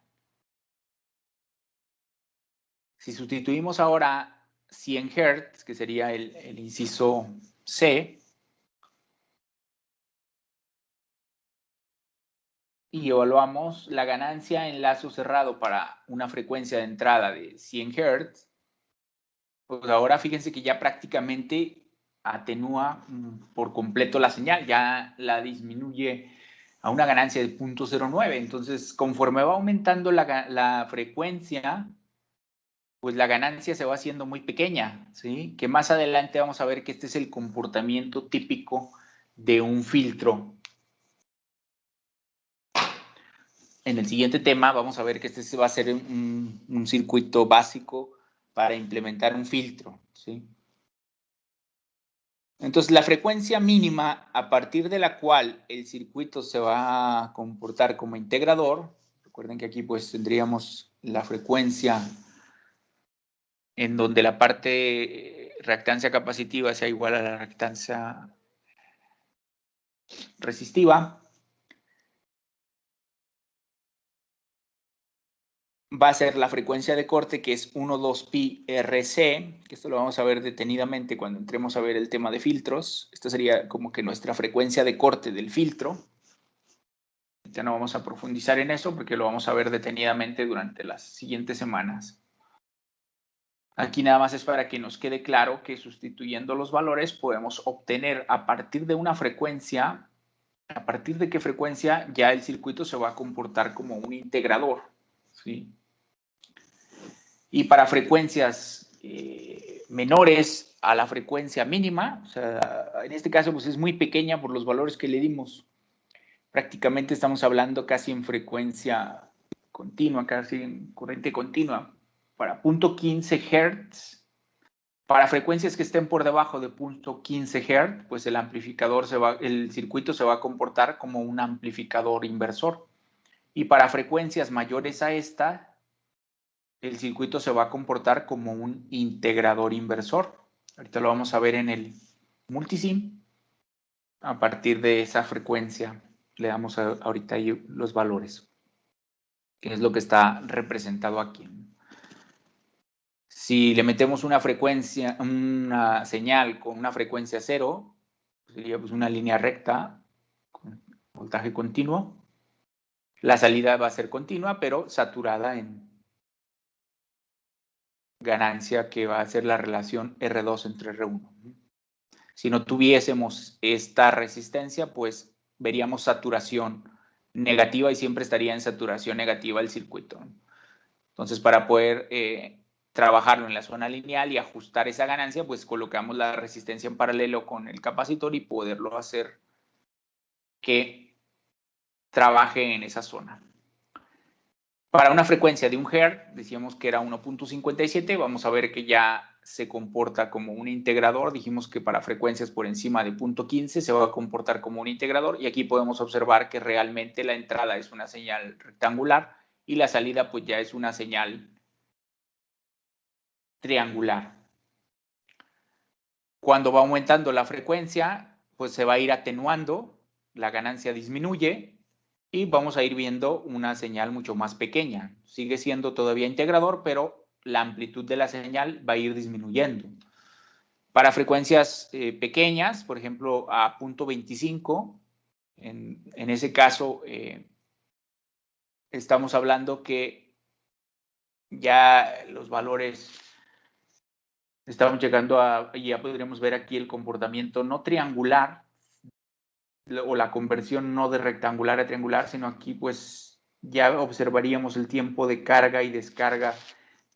Si sustituimos ahora 100 Hz, que sería el inciso C, y evaluamos la ganancia en lazo cerrado para una frecuencia de entrada de 100 Hz, pues ahora fíjense que ya prácticamente atenúa por completo la señal, ya la disminuye a una ganancia de 0.09. Entonces, conforme va aumentando la frecuencia, pues la ganancia se va haciendo muy pequeña, ¿sí? Que más adelante vamos a ver que este es el comportamiento típico de un filtro. En el siguiente tema vamos a ver que este va a ser un circuito básico para implementar un filtro, ¿sí? Entonces, la frecuencia mínima a partir de la cual el circuito se va a comportar como integrador, recuerden que aquí pues tendríamos la frecuencia en donde la parte reactancia capacitiva sea igual a la reactancia resistiva, va a ser la frecuencia de corte, que es 1,2pi RC, que esto lo vamos a ver detenidamente cuando entremos a ver el tema de filtros. Esta sería como que nuestra frecuencia de corte del filtro. Ya no vamos a profundizar en eso porque lo vamos a ver detenidamente durante las siguientes semanas. Aquí nada más es para que nos quede claro que sustituyendo los valores podemos obtener a partir de una frecuencia, a partir de qué frecuencia ya el circuito se va a comportar como un integrador, ¿sí? Y para frecuencias menores a la frecuencia mínima, o sea, en este caso pues es muy pequeña por los valores que le dimos. Prácticamente estamos hablando casi en frecuencia continua, casi en corriente continua. Para 0.15 Hz, para frecuencias que estén por debajo de 0.15 Hz, pues el circuito se va a comportar como un amplificador inversor. Y para frecuencias mayores a esta, el circuito se va a comportar como un integrador inversor. Ahorita lo vamos a ver en el multisim. A partir de esa frecuencia le damos ahorita ahí los valores, que es lo que está representado aquí. Si le metemos una frecuencia, una señal con una frecuencia 0, sería pues una línea recta con voltaje continuo. La salida va a ser continua, pero saturada en ganancia, que va a ser la relación R2 entre R1. Si no tuviésemos esta resistencia, pues veríamos saturación negativa y siempre estaría en saturación negativa el circuito. Entonces, para poder trabajarlo en la zona lineal y ajustar esa ganancia, pues colocamos la resistencia en paralelo con el capacitor y poderlo hacer que trabaje en esa zona. Para una frecuencia de 1 Hz, decíamos que era 1.57, vamos a ver que ya se comporta como un integrador. Dijimos que para frecuencias por encima de 0.15 se va a comportar como un integrador, y aquí podemos observar que realmente la entrada es una señal rectangular y la salida pues ya es una señal triangular. Cuando va aumentando la frecuencia, pues se va a ir atenuando, la ganancia disminuye y vamos a ir viendo una señal mucho más pequeña. Sigue siendo todavía integrador, pero la amplitud de la señal va a ir disminuyendo. Para frecuencias pequeñas, por ejemplo, a 0.25, en ese caso estamos hablando que ya los valores, estamos llegando a, ya podríamos ver aquí el comportamiento no triangular, o la conversión no de rectangular a triangular, sino aquí pues ya observaríamos el tiempo de carga y descarga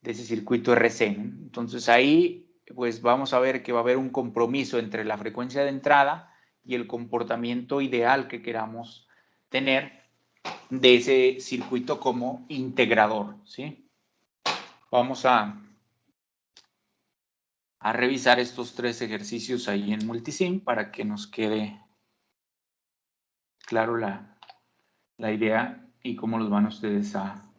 de ese circuito RC. Entonces ahí pues vamos a ver que va a haber un compromiso entre la frecuencia de entrada y el comportamiento ideal que queramos tener de ese circuito como integrador, ¿sí? Vamos a revisar estos 3 ejercicios ahí en Multisim para que nos quede claro la idea y cómo los van ustedes a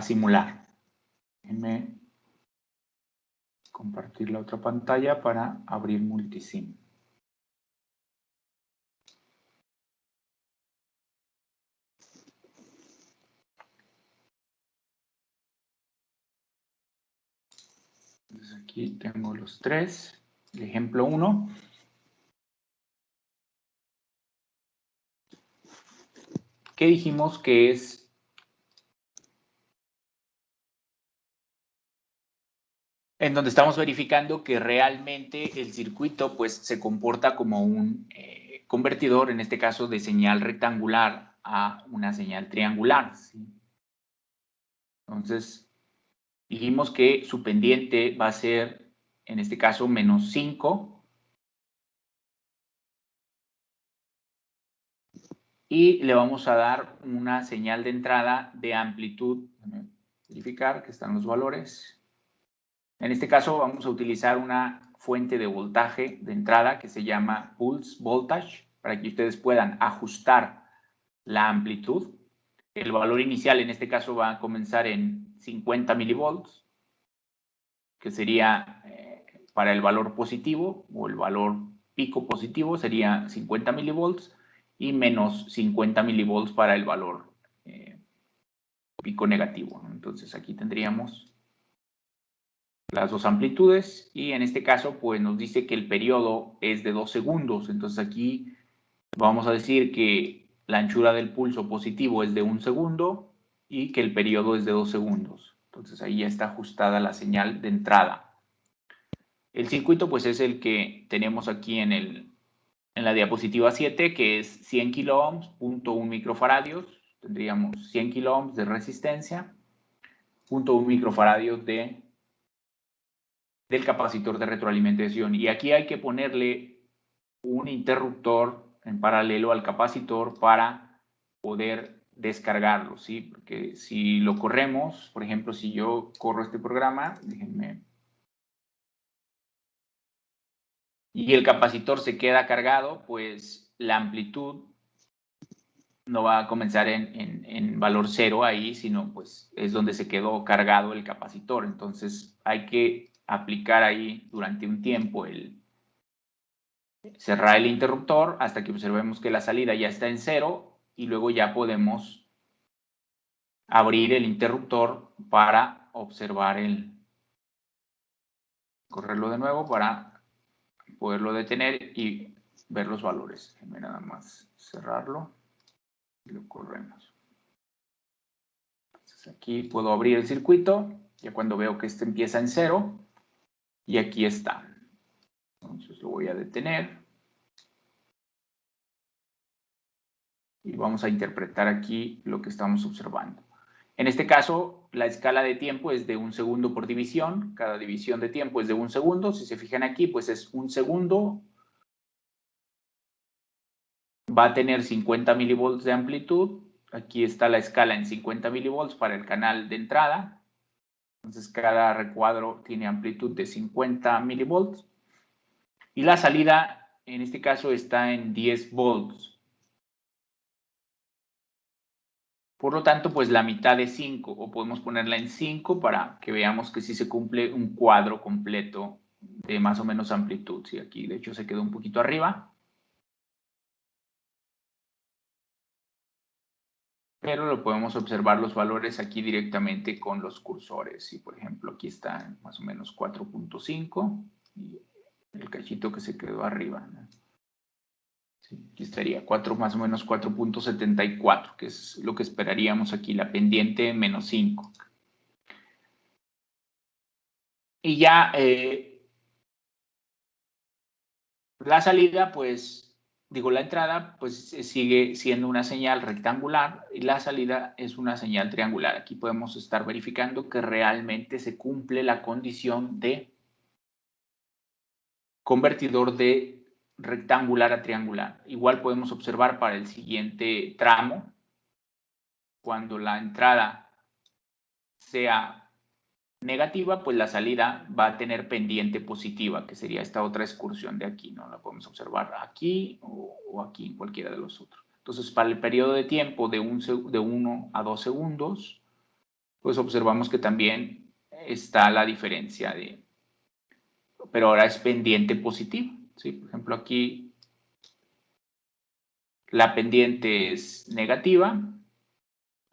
simular. Déjenme compartir la otra pantalla para abrir Multisim. Entonces aquí tengo los 3. El ejemplo 1. ¿Qué dijimos que es? En donde estamos verificando que realmente el circuito pues se comporta como un convertidor, en este caso de señal rectangular a una señal triangular, ¿sí? Entonces, dijimos que su pendiente va a ser, en este caso, menos 5. Y le vamos a dar una señal de entrada de amplitud. Verificar que están los valores. En este caso vamos a utilizar una fuente de voltaje de entrada que se llama Pulse Voltage para que ustedes puedan ajustar la amplitud. El valor inicial en este caso va a comenzar en 50 milivolts, que sería para el valor positivo, o el valor pico positivo sería 50 milivolts, y menos 50 milivolts para el valor pico negativo. Entonces aquí tendríamos las dos amplitudes, y en este caso pues nos dice que el periodo es de 2 segundos. Entonces aquí vamos a decir que la anchura del pulso positivo es de 1 segundo y que el periodo es de 2 segundos. Entonces ahí ya está ajustada la señal de entrada. El circuito pues es el que tenemos aquí en la diapositiva 7, que es 100 kiloohms, 0.1 microfaradios. Tendríamos 100 kiloohms de resistencia, 0.1 microfaradios del capacitor de retroalimentación. Y aquí hay que ponerle un interruptor en paralelo al capacitor para poder descargarlo, ¿sí? Porque si lo corremos, por ejemplo, si yo corro este programa, déjenme, y el capacitor se queda cargado, pues la amplitud no va a comenzar en valor 0 ahí, sino pues es donde se quedó cargado el capacitor. Entonces hay que aplicar ahí durante un tiempo cerrar el interruptor hasta que observemos que la salida ya está en 0, y luego ya podemos abrir el interruptor para observar correrlo de nuevo para poderlo detener y ver los valores. Déjenme nada más cerrarlo y lo corremos. Entonces aquí puedo abrir el circuito, ya cuando veo que este empieza en 0, y aquí está. Entonces lo voy a detener. Y vamos a interpretar aquí lo que estamos observando. En este caso, la escala de tiempo es de 1 segundo por división. Cada división de tiempo es de 1 segundo. Si se fijan aquí, pues es 1 segundo. Va a tener 50 milivolts de amplitud. Aquí está la escala en 50 milivolts para el canal de entrada. Entonces, cada recuadro tiene amplitud de 50 milivolts. Y la salida, en este caso, está en 10 volts. Por lo tanto, pues la mitad de 5, o podemos ponerla en 5 para que veamos que sí se cumple un cuadro completo de más o menos amplitud. Sí, aquí de hecho se quedó un poquito arriba. pero lo podemos observar los valores aquí directamente con los cursores. Y por ejemplo, aquí está más o menos 4.5 y el cachito que se quedó arriba, ¿no? Sí, aquí estaría más o menos 4.74, que es lo que esperaríamos aquí, la pendiente menos 5. Y ya la salida, pues, digo, la entrada, pues sigue siendo una señal rectangular y la salida es una señal triangular. Aquí podemos estar verificando que realmente se cumple la condición de convertidor de rectangular a triangular. Igual podemos observar para el siguiente tramo, cuando la entrada sea negativa, pues la salida va a tener pendiente positiva, que sería esta otra excursión de aquí, ¿no? La podemos observar aquí o aquí, en cualquiera de los otros. Entonces, para el periodo de tiempo de 1 a 2 segundos, pues observamos que también está la diferencia de, pero ahora es pendiente positiva, ¿sí? Por ejemplo, aquí la pendiente es negativa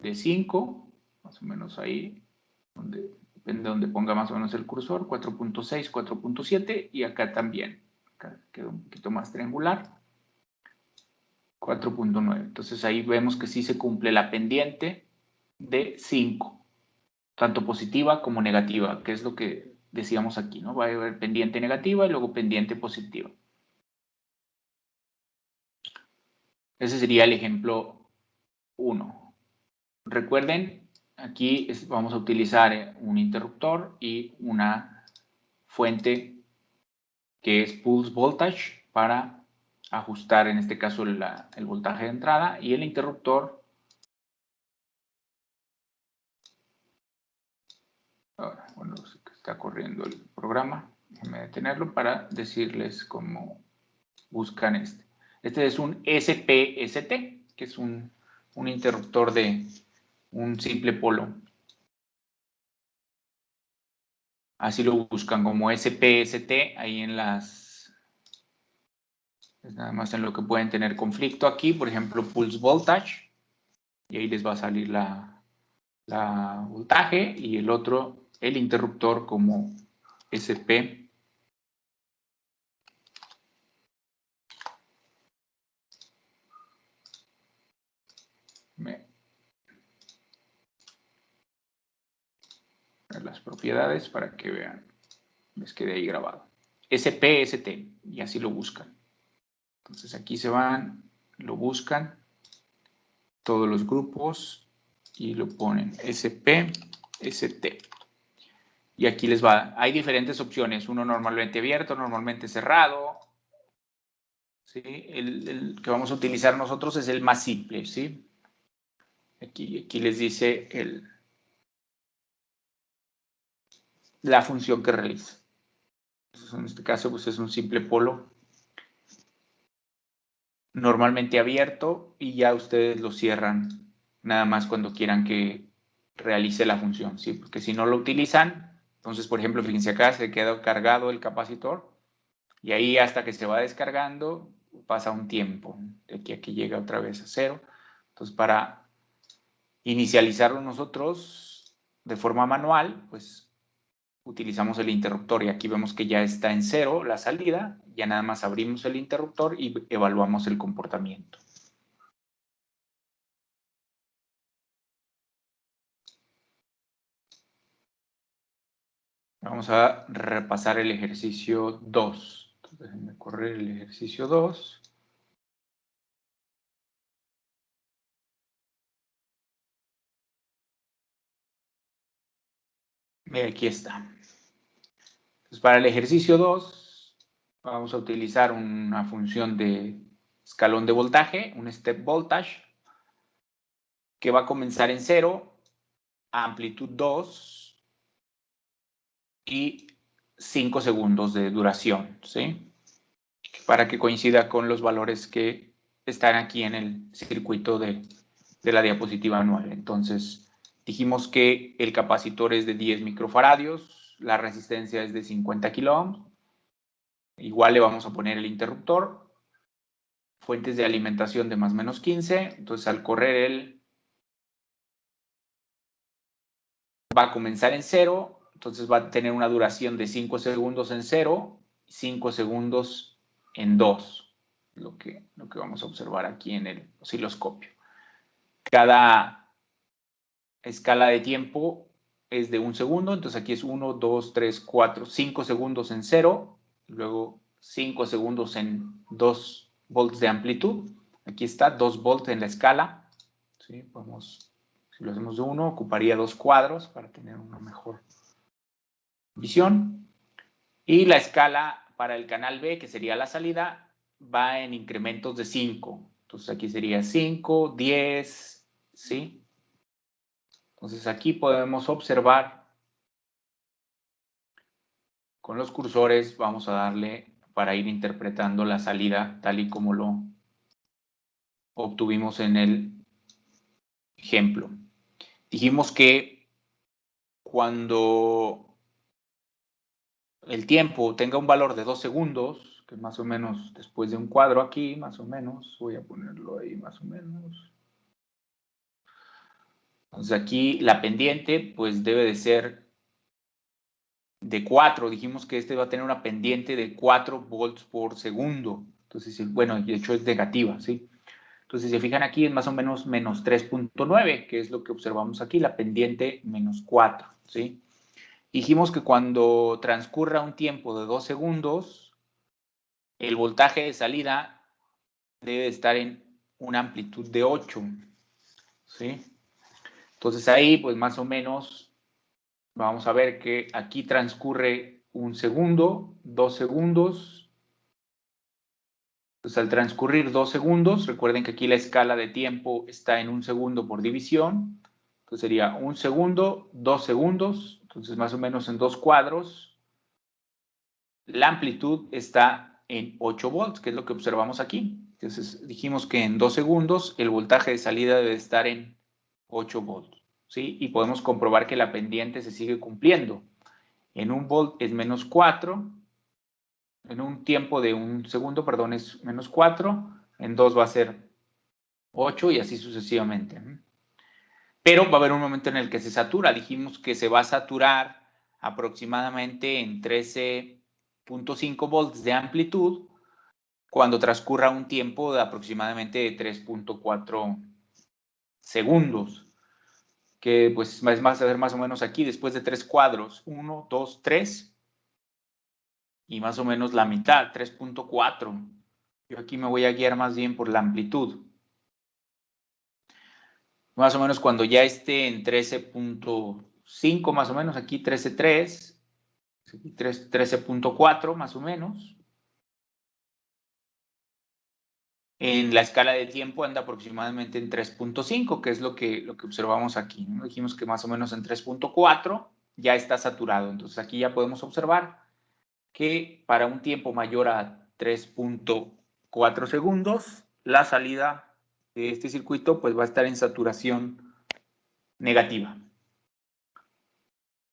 de 5, más o menos ahí, depende de donde ponga más o menos el cursor, 4.6, 4.7 y acá también, acá quedó un poquito más triangular, 4.9. Entonces ahí vemos que sí se cumple la pendiente de 5, tanto positiva como negativa, que es lo que decíamos aquí, ¿no? Va a haber pendiente negativa y luego pendiente positiva. Ese sería el ejemplo 1. Recuerden, aquí vamos a utilizar un interruptor y una fuente que es pulse voltage para ajustar en este caso el voltaje de entrada y el interruptor. Ahora, bueno, está corriendo el programa, déjenme detenerlo para decirles cómo buscan este. Este es un SPST, que es un interruptor de un simple polo. Así lo buscan como SPST ahí en las... Es nada más en lo que pueden tener conflicto aquí, por ejemplo, pulse voltage, y ahí les va a salir la voltaje, y el otro, el interruptor como SP. Las propiedades para que vean, les quede ahí grabado. SPST, y así lo buscan. Entonces aquí se van, lo buscan, todos los grupos, y lo ponen SPST. Y aquí les va, hay diferentes opciones, uno normalmente abierto, normalmente cerrado. ¿Sí? El que vamos a utilizar nosotros es el más simple, ¿sí? Aquí les dice la función que realiza. Entonces, en este caso, pues es un simple polo normalmente abierto y ya ustedes lo cierran nada más cuando quieran que realice la función, ¿sí? Porque si no lo utilizan, entonces, por ejemplo, fíjense acá, se queda cargado el capacitor y ahí hasta que se va descargando pasa un tiempo, de aquí a que llega otra vez a 0. Entonces, para inicializarlo nosotros de forma manual, pues utilizamos el interruptor y aquí vemos que ya está en 0 la salida, ya nada más abrimos el interruptor y evaluamos el comportamiento. Vamos a repasar el ejercicio 2. Entonces, déjenme correr el ejercicio 2. Aquí está. Entonces, para el ejercicio 2 vamos a utilizar una función de escalón de voltaje, un step voltage, que va a comenzar en 0, amplitud 2 y 5 segundos de duración, ¿sí? Para que coincida con los valores que están aquí en el circuito de la diapositiva 9. Entonces, dijimos que el capacitor es de 10 microfaradios, la resistencia es de 50 kiloohms, igual le vamos a poner el interruptor, fuentes de alimentación de más o menos 15, entonces al correr va a comenzar en 0, entonces va a tener una duración de 5 segundos en 0, 5 segundos en 2, lo que vamos a observar aquí en el osciloscopio. Cada escala de tiempo es de 1 segundo, entonces aquí es 1, 2, 3, 4, 5 segundos en 0, luego 5 segundos en 2 volts de amplitud. Aquí está, 2 volts en la escala. ¿Sí? Podemos, si lo hacemos de 1, ocuparía 2 cuadros para tener una mejor visión. Y la escala para el canal B, que sería la salida, va en incrementos de 5. Entonces aquí sería 5, 10, ¿sí? Entonces aquí podemos observar con los cursores, vamos a darle para ir interpretando la salida tal y como lo obtuvimos en el ejemplo. Dijimos que cuando el tiempo tenga un valor de 2 segundos, que más o menos después de un cuadro aquí, más o menos, voy a ponerlo ahí más o menos. Entonces aquí la pendiente pues debe de ser de 4. Dijimos que este va a tener una pendiente de 4 volts por segundo. Entonces, bueno, de hecho es negativa, ¿sí? Entonces, si se fijan aquí es más o menos menos 3.9, que es lo que observamos aquí, la pendiente menos 4, ¿sí? Dijimos que cuando transcurra un tiempo de 2 segundos, el voltaje de salida debe estar en una amplitud de 8, ¿sí? Entonces ahí, pues más o menos, vamos a ver que aquí transcurre 1 segundo, 2 segundos. Entonces al transcurrir 2 segundos, recuerden que aquí la escala de tiempo está en 1 segundo por división. Entonces sería 1 segundo, 2 segundos, entonces más o menos en 2 cuadros. La amplitud está en 8 volts, que es lo que observamos aquí. Entonces dijimos que en 2 segundos el voltaje de salida debe estar en 8 volts, ¿sí? Y podemos comprobar que la pendiente se sigue cumpliendo. En 1 volt es menos 4, en un tiempo de 1 segundo, perdón, es menos 4, en 2 va a ser 8 y así sucesivamente. Pero va a haber un momento en el que se satura. Dijimos que se va a saturar aproximadamente en 13.5 volts de amplitud cuando transcurra un tiempo de aproximadamente 3.4 segundos, que pues va a ser más o menos aquí, después de 3 cuadros, 1, 2, 3, y más o menos la mitad, 3.4. Yo aquí me voy a guiar más bien por la amplitud. Más o menos cuando ya esté en 13.5, más o menos, aquí 13.3, 13.4 más o menos. En la escala de tiempo anda aproximadamente en 3.5, que es lo que observamos aquí, ¿no? Dijimos que más o menos en 3.4 ya está saturado. Entonces aquí ya podemos observar que para un tiempo mayor a 3.4 segundos, la salida de este circuito pues va a estar en saturación negativa.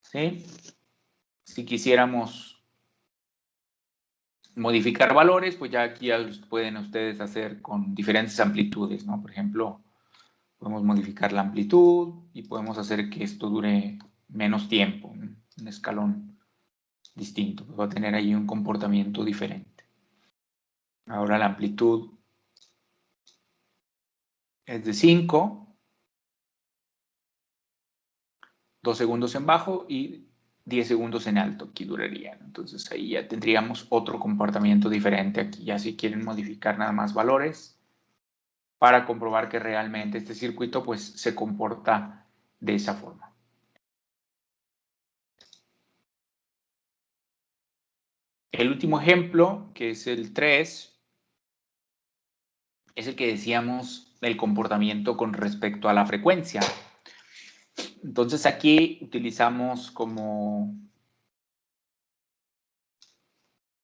¿Sí? Si quisiéramos modificar valores, pues ya aquí ya los pueden ustedes hacer con diferentes amplitudes, ¿no? Por ejemplo, podemos modificar la amplitud y podemos hacer que esto dure menos tiempo, un escalón distinto, pues va a tener ahí un comportamiento diferente. Ahora la amplitud es de 5, 2 segundos en bajo y 10 segundos en alto, aquí durarían. Entonces ahí ya tendríamos otro comportamiento diferente aquí, ya si quieren modificar nada más valores para comprobar que realmente este circuito pues se comporta de esa forma. El último ejemplo, que es el 3, es el que decíamos del comportamiento con respecto a la frecuencia. Entonces aquí utilizamos como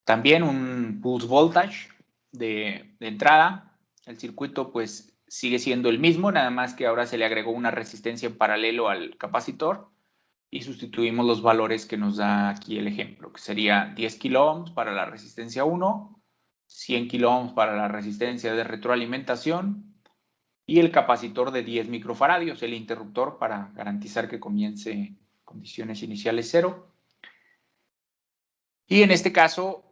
también un pulse voltage de entrada. El circuito pues sigue siendo el mismo, nada más que ahora se le agregó una resistencia en paralelo al capacitor y sustituimos los valores que nos da aquí el ejemplo, que sería 10 kiloohms para la resistencia 1, 100 kiloohms para la resistencia de retroalimentación y el capacitor de 10 microfaradios, el interruptor para garantizar que comience condiciones iniciales 0. Y en este caso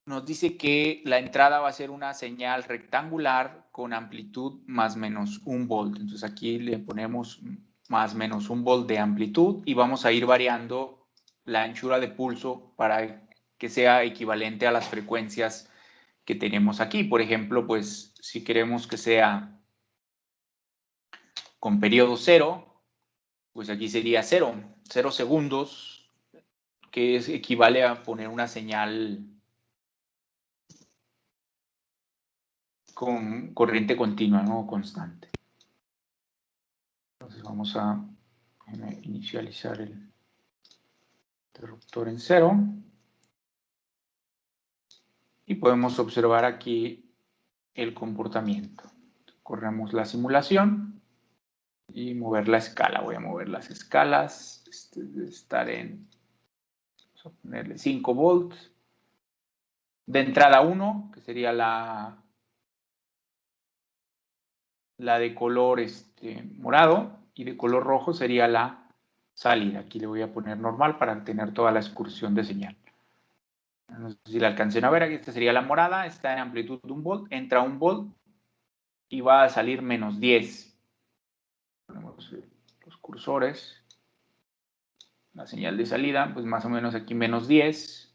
nos dice que la entrada va a ser una señal rectangular con amplitud más menos 1 volt. Entonces aquí le ponemos más menos 1 volt de amplitud y vamos a ir variando la anchura de pulso para que sea equivalente a las frecuencias que tenemos aquí. Por ejemplo, pues si queremos que sea con periodo 0, pues aquí sería 0 segundos, que equivale a poner una señal con corriente continua, no constante. Entonces vamos a inicializar el interruptor en 0. Y podemos observar aquí el comportamiento. Corremos la simulación y mover la escala. Voy a mover las escalas. Debe estar en, vamos a ponerle 5 volts. De entrada 1, que sería la de color morado, y de color rojo sería la salida. Aquí le voy a poner normal para tener toda la excursión de señal. No sé si la alcancen a ver, aquí esta sería la morada, está en amplitud de 1 volt, entra 1 volt y va a salir menos 10. Ponemos los cursores, la señal de salida, pues más o menos aquí menos 10.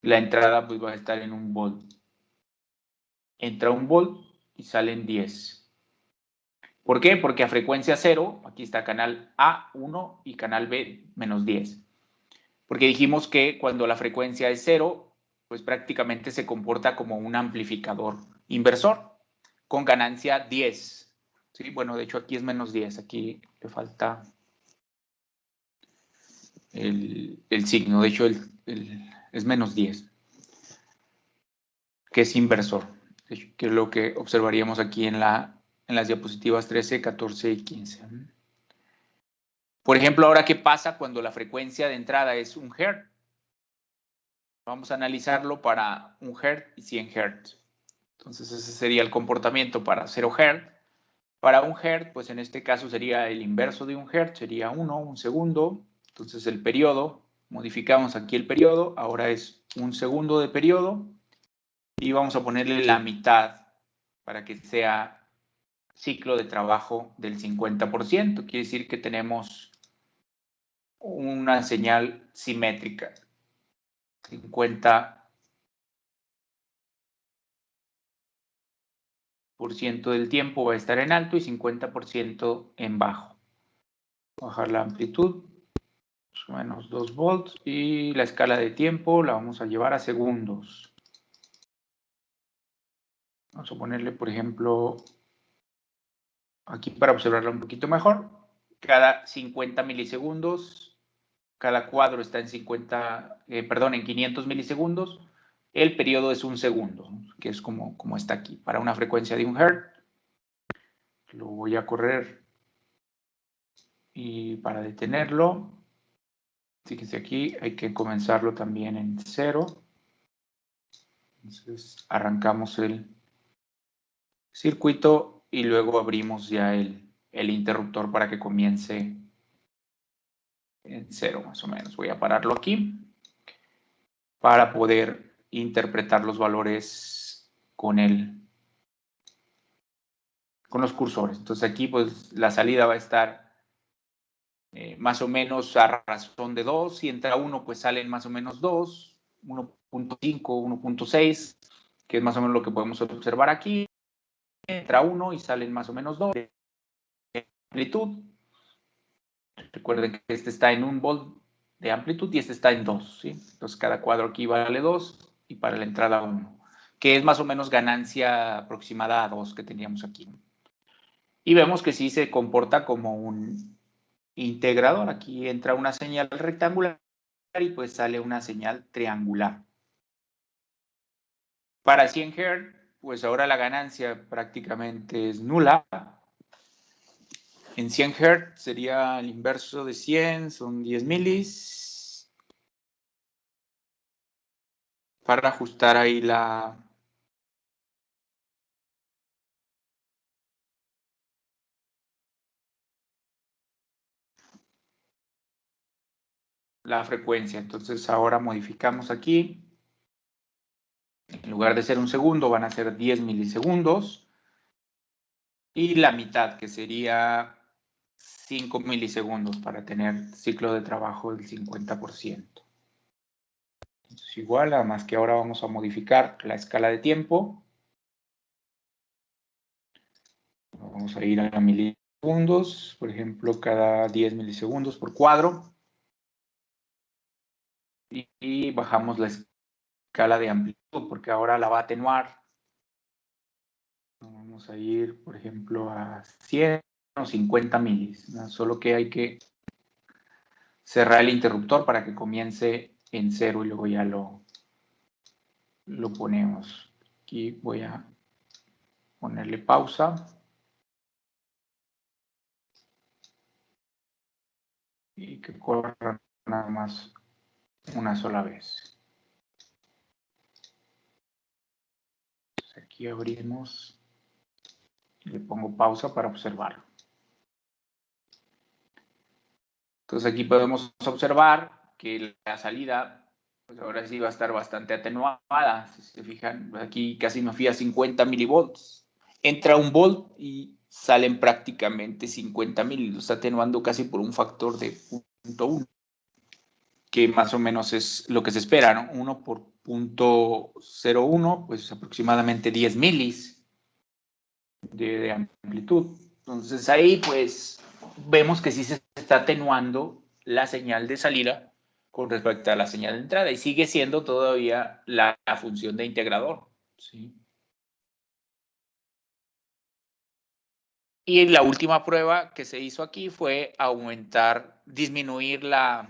La entrada pues va a estar en 1 volt. Entra 1 volt y salen 10. ¿Por qué? Porque a frecuencia 0, aquí está canal A, 1 y canal B, menos 10. Porque dijimos que cuando la frecuencia es 0, pues prácticamente se comporta como un amplificador inversor con ganancia 10. ¿Sí? Bueno, de hecho aquí es menos 10, aquí le falta el signo, de hecho es menos 10, que es inversor, que es lo que observaríamos aquí en las diapositivas 13, 14 y 15. Por ejemplo, ahora, ¿qué pasa cuando la frecuencia de entrada es 1 Hz? Vamos a analizarlo para 1 Hz y 100 Hz. Entonces, ese sería el comportamiento para 0 Hz. Para 1 Hz, pues en este caso sería el inverso de 1 Hz, sería 1, 1 segundo. Entonces, el periodo, modificamos aquí el periodo, ahora es 1 segundo de periodo. Y vamos a ponerle la mitad para que sea ciclo de trabajo del 50%. Quiere decir que tenemos una señal simétrica. 50% del tiempo va a estar en alto y 50% en bajo. Bajar la amplitud, más o menos 2 volts, y la escala de tiempo la vamos a llevar a segundos. Vamos a ponerle, por ejemplo, aquí para observarla un poquito mejor, cada 50 milisegundos, cada cuadro está en 500 milisegundos, el periodo es 1 segundo, que es como está aquí, para una frecuencia de 1 Hz. Lo voy a correr y para detenerlo, fíjense aquí, hay que comenzarlo también en 0. Entonces arrancamos el circuito y luego abrimos ya el interruptor para que comience en 0 más o menos. Voy a pararlo aquí para poder interpretar los valores con los cursores. Entonces aquí pues la salida va a estar más o menos a razón de 2. Si entra 1 pues salen más o menos 2, 1.5, 1.6, que es más o menos lo que podemos observar aquí. Entra 1 y salen más o menos 2 de amplitud. Recuerden que este está en 1 volt de amplitud y este está en 2, ¿sí? Entonces cada cuadro aquí vale 2 y para la entrada 1, que es más o menos ganancia aproximada a 2 que teníamos aquí. Y vemos que sí se comporta como un integrador. Aquí entra una señal rectangular y pues sale una señal triangular. Para 100 Hz, pues ahora la ganancia prácticamente es nula. En 100 Hz sería el inverso de 100, son 10 milis. Para ajustar ahí la la frecuencia. Entonces ahora modificamos aquí. En lugar de ser 1 segundo, van a ser 10 milisegundos. Y la mitad, que sería 5 milisegundos para tener ciclo de trabajo del 50%. Entonces igual, nada más que ahora vamos a modificar la escala de tiempo. Vamos a ir a milisegundos, por ejemplo, cada 10 milisegundos por cuadro. Y bajamos la escala de amplitud, porque ahora la va a atenuar. Vamos a ir, por ejemplo, a 100 o 50 milis, ¿no? Solo que hay que cerrar el interruptor para que comience en 0 y luego ya lo ponemos. Aquí voy a ponerle pausa. Y que corra nada más una sola vez. Entonces aquí abrimos. Le pongo pausa para observarlo. Entonces aquí podemos observar que la salida, pues ahora sí va a estar bastante atenuada. Si se fijan, aquí casi me fui a 50 milivolts. Entra un volt y salen prácticamente 50 mil. Lo está atenuando casi por un factor de 0.1, que más o menos es lo que se espera, ¿no? 1 por 0.01, pues aproximadamente 10 milis de amplitud. Entonces ahí pues vemos que sí se está atenuando la señal de salida con respecto a la señal de entrada y sigue siendo todavía la función de integrador, ¿sí? Y la última prueba que se hizo aquí fue disminuir la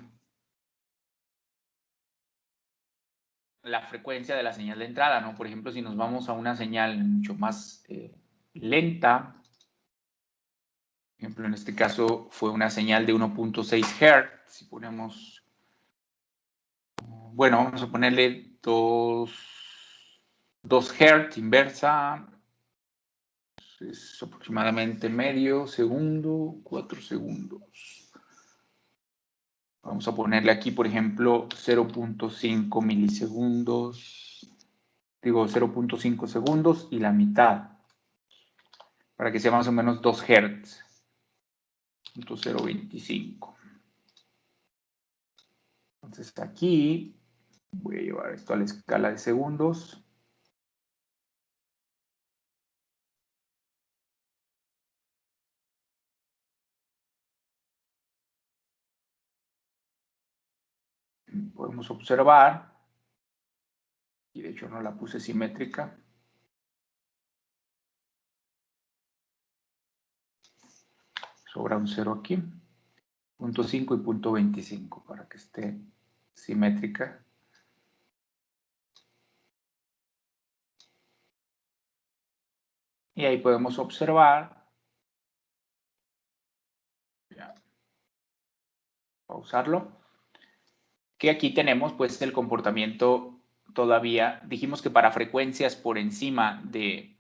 frecuencia de la señal de entrada, ¿no? Por ejemplo, si nos vamos a una señal mucho más lenta, por ejemplo, en este caso fue una señal de 1.6 Hz. Si ponemos, bueno, vamos a ponerle 2 Hz inversa, es aproximadamente medio segundo, 4 segundos. Vamos a ponerle aquí, por ejemplo, 0.5 milisegundos, digo 0.5 segundos y la mitad, para que sea más o menos 2 Hz. 0.025. Entonces aquí voy a llevar esto a la escala de segundos. Podemos observar, y de hecho no la puse simétrica. Sobra un 0 aquí. 0.5 y 0.25 para que esté simétrica. Y ahí podemos observar, ya, pausarlo, que aquí tenemos pues el comportamiento todavía, dijimos que para frecuencias por encima de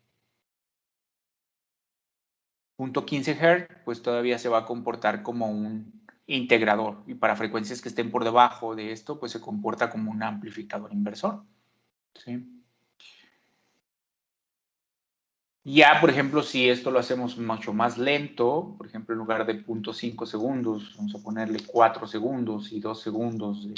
0.15 Hz, pues todavía se va a comportar como un integrador. Y para frecuencias que estén por debajo de esto, pues se comporta como un amplificador inversor. ¿Sí? Ya, por ejemplo, si esto lo hacemos mucho más lento, por ejemplo, en lugar de 0.5 segundos, vamos a ponerle 4 segundos y 2 segundos de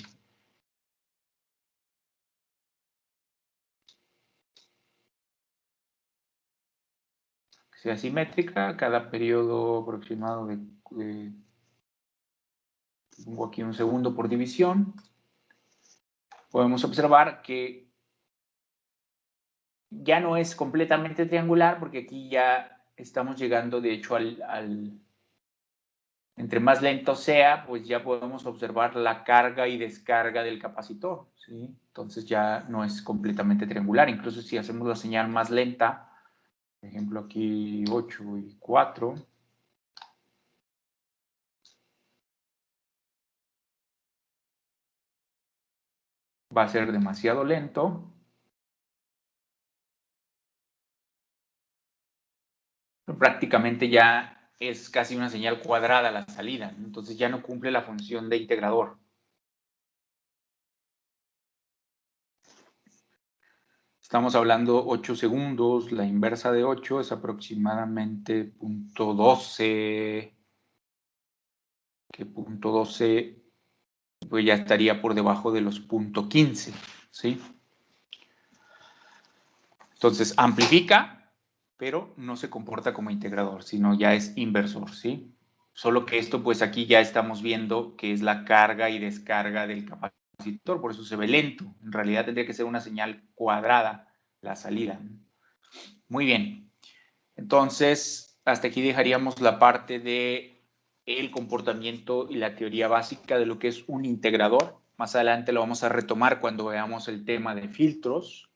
que sea simétrica, cada periodo aproximado pongo aquí 1 segundo por división, podemos observar que ya no es completamente triangular porque aquí ya estamos llegando de hecho entre más lento sea, pues ya podemos observar la carga y descarga del capacitor, ¿sí? Entonces ya no es completamente triangular, incluso si hacemos la señal más lenta, por ejemplo aquí 8 y 4, va a ser demasiado lento. Prácticamente ya es casi una señal cuadrada la salida, entonces ya no cumple la función de integrador. Estamos hablando 8 segundos, la inversa de 8 es aproximadamente .12, que .12 pues ya estaría por debajo de los .15, ¿sí? Entonces, amplifica, pero no se comporta como integrador, sino ya es inversor, ¿sí? Solo que esto, pues aquí ya estamos viendo que es la carga y descarga del capacitor, por eso se ve lento. En realidad tendría que ser una señal cuadrada la salida. Muy bien. Entonces, hasta aquí dejaríamos la parte de el comportamiento y la teoría básica de lo que es un integrador. Más adelante lo vamos a retomar cuando veamos el tema de filtros.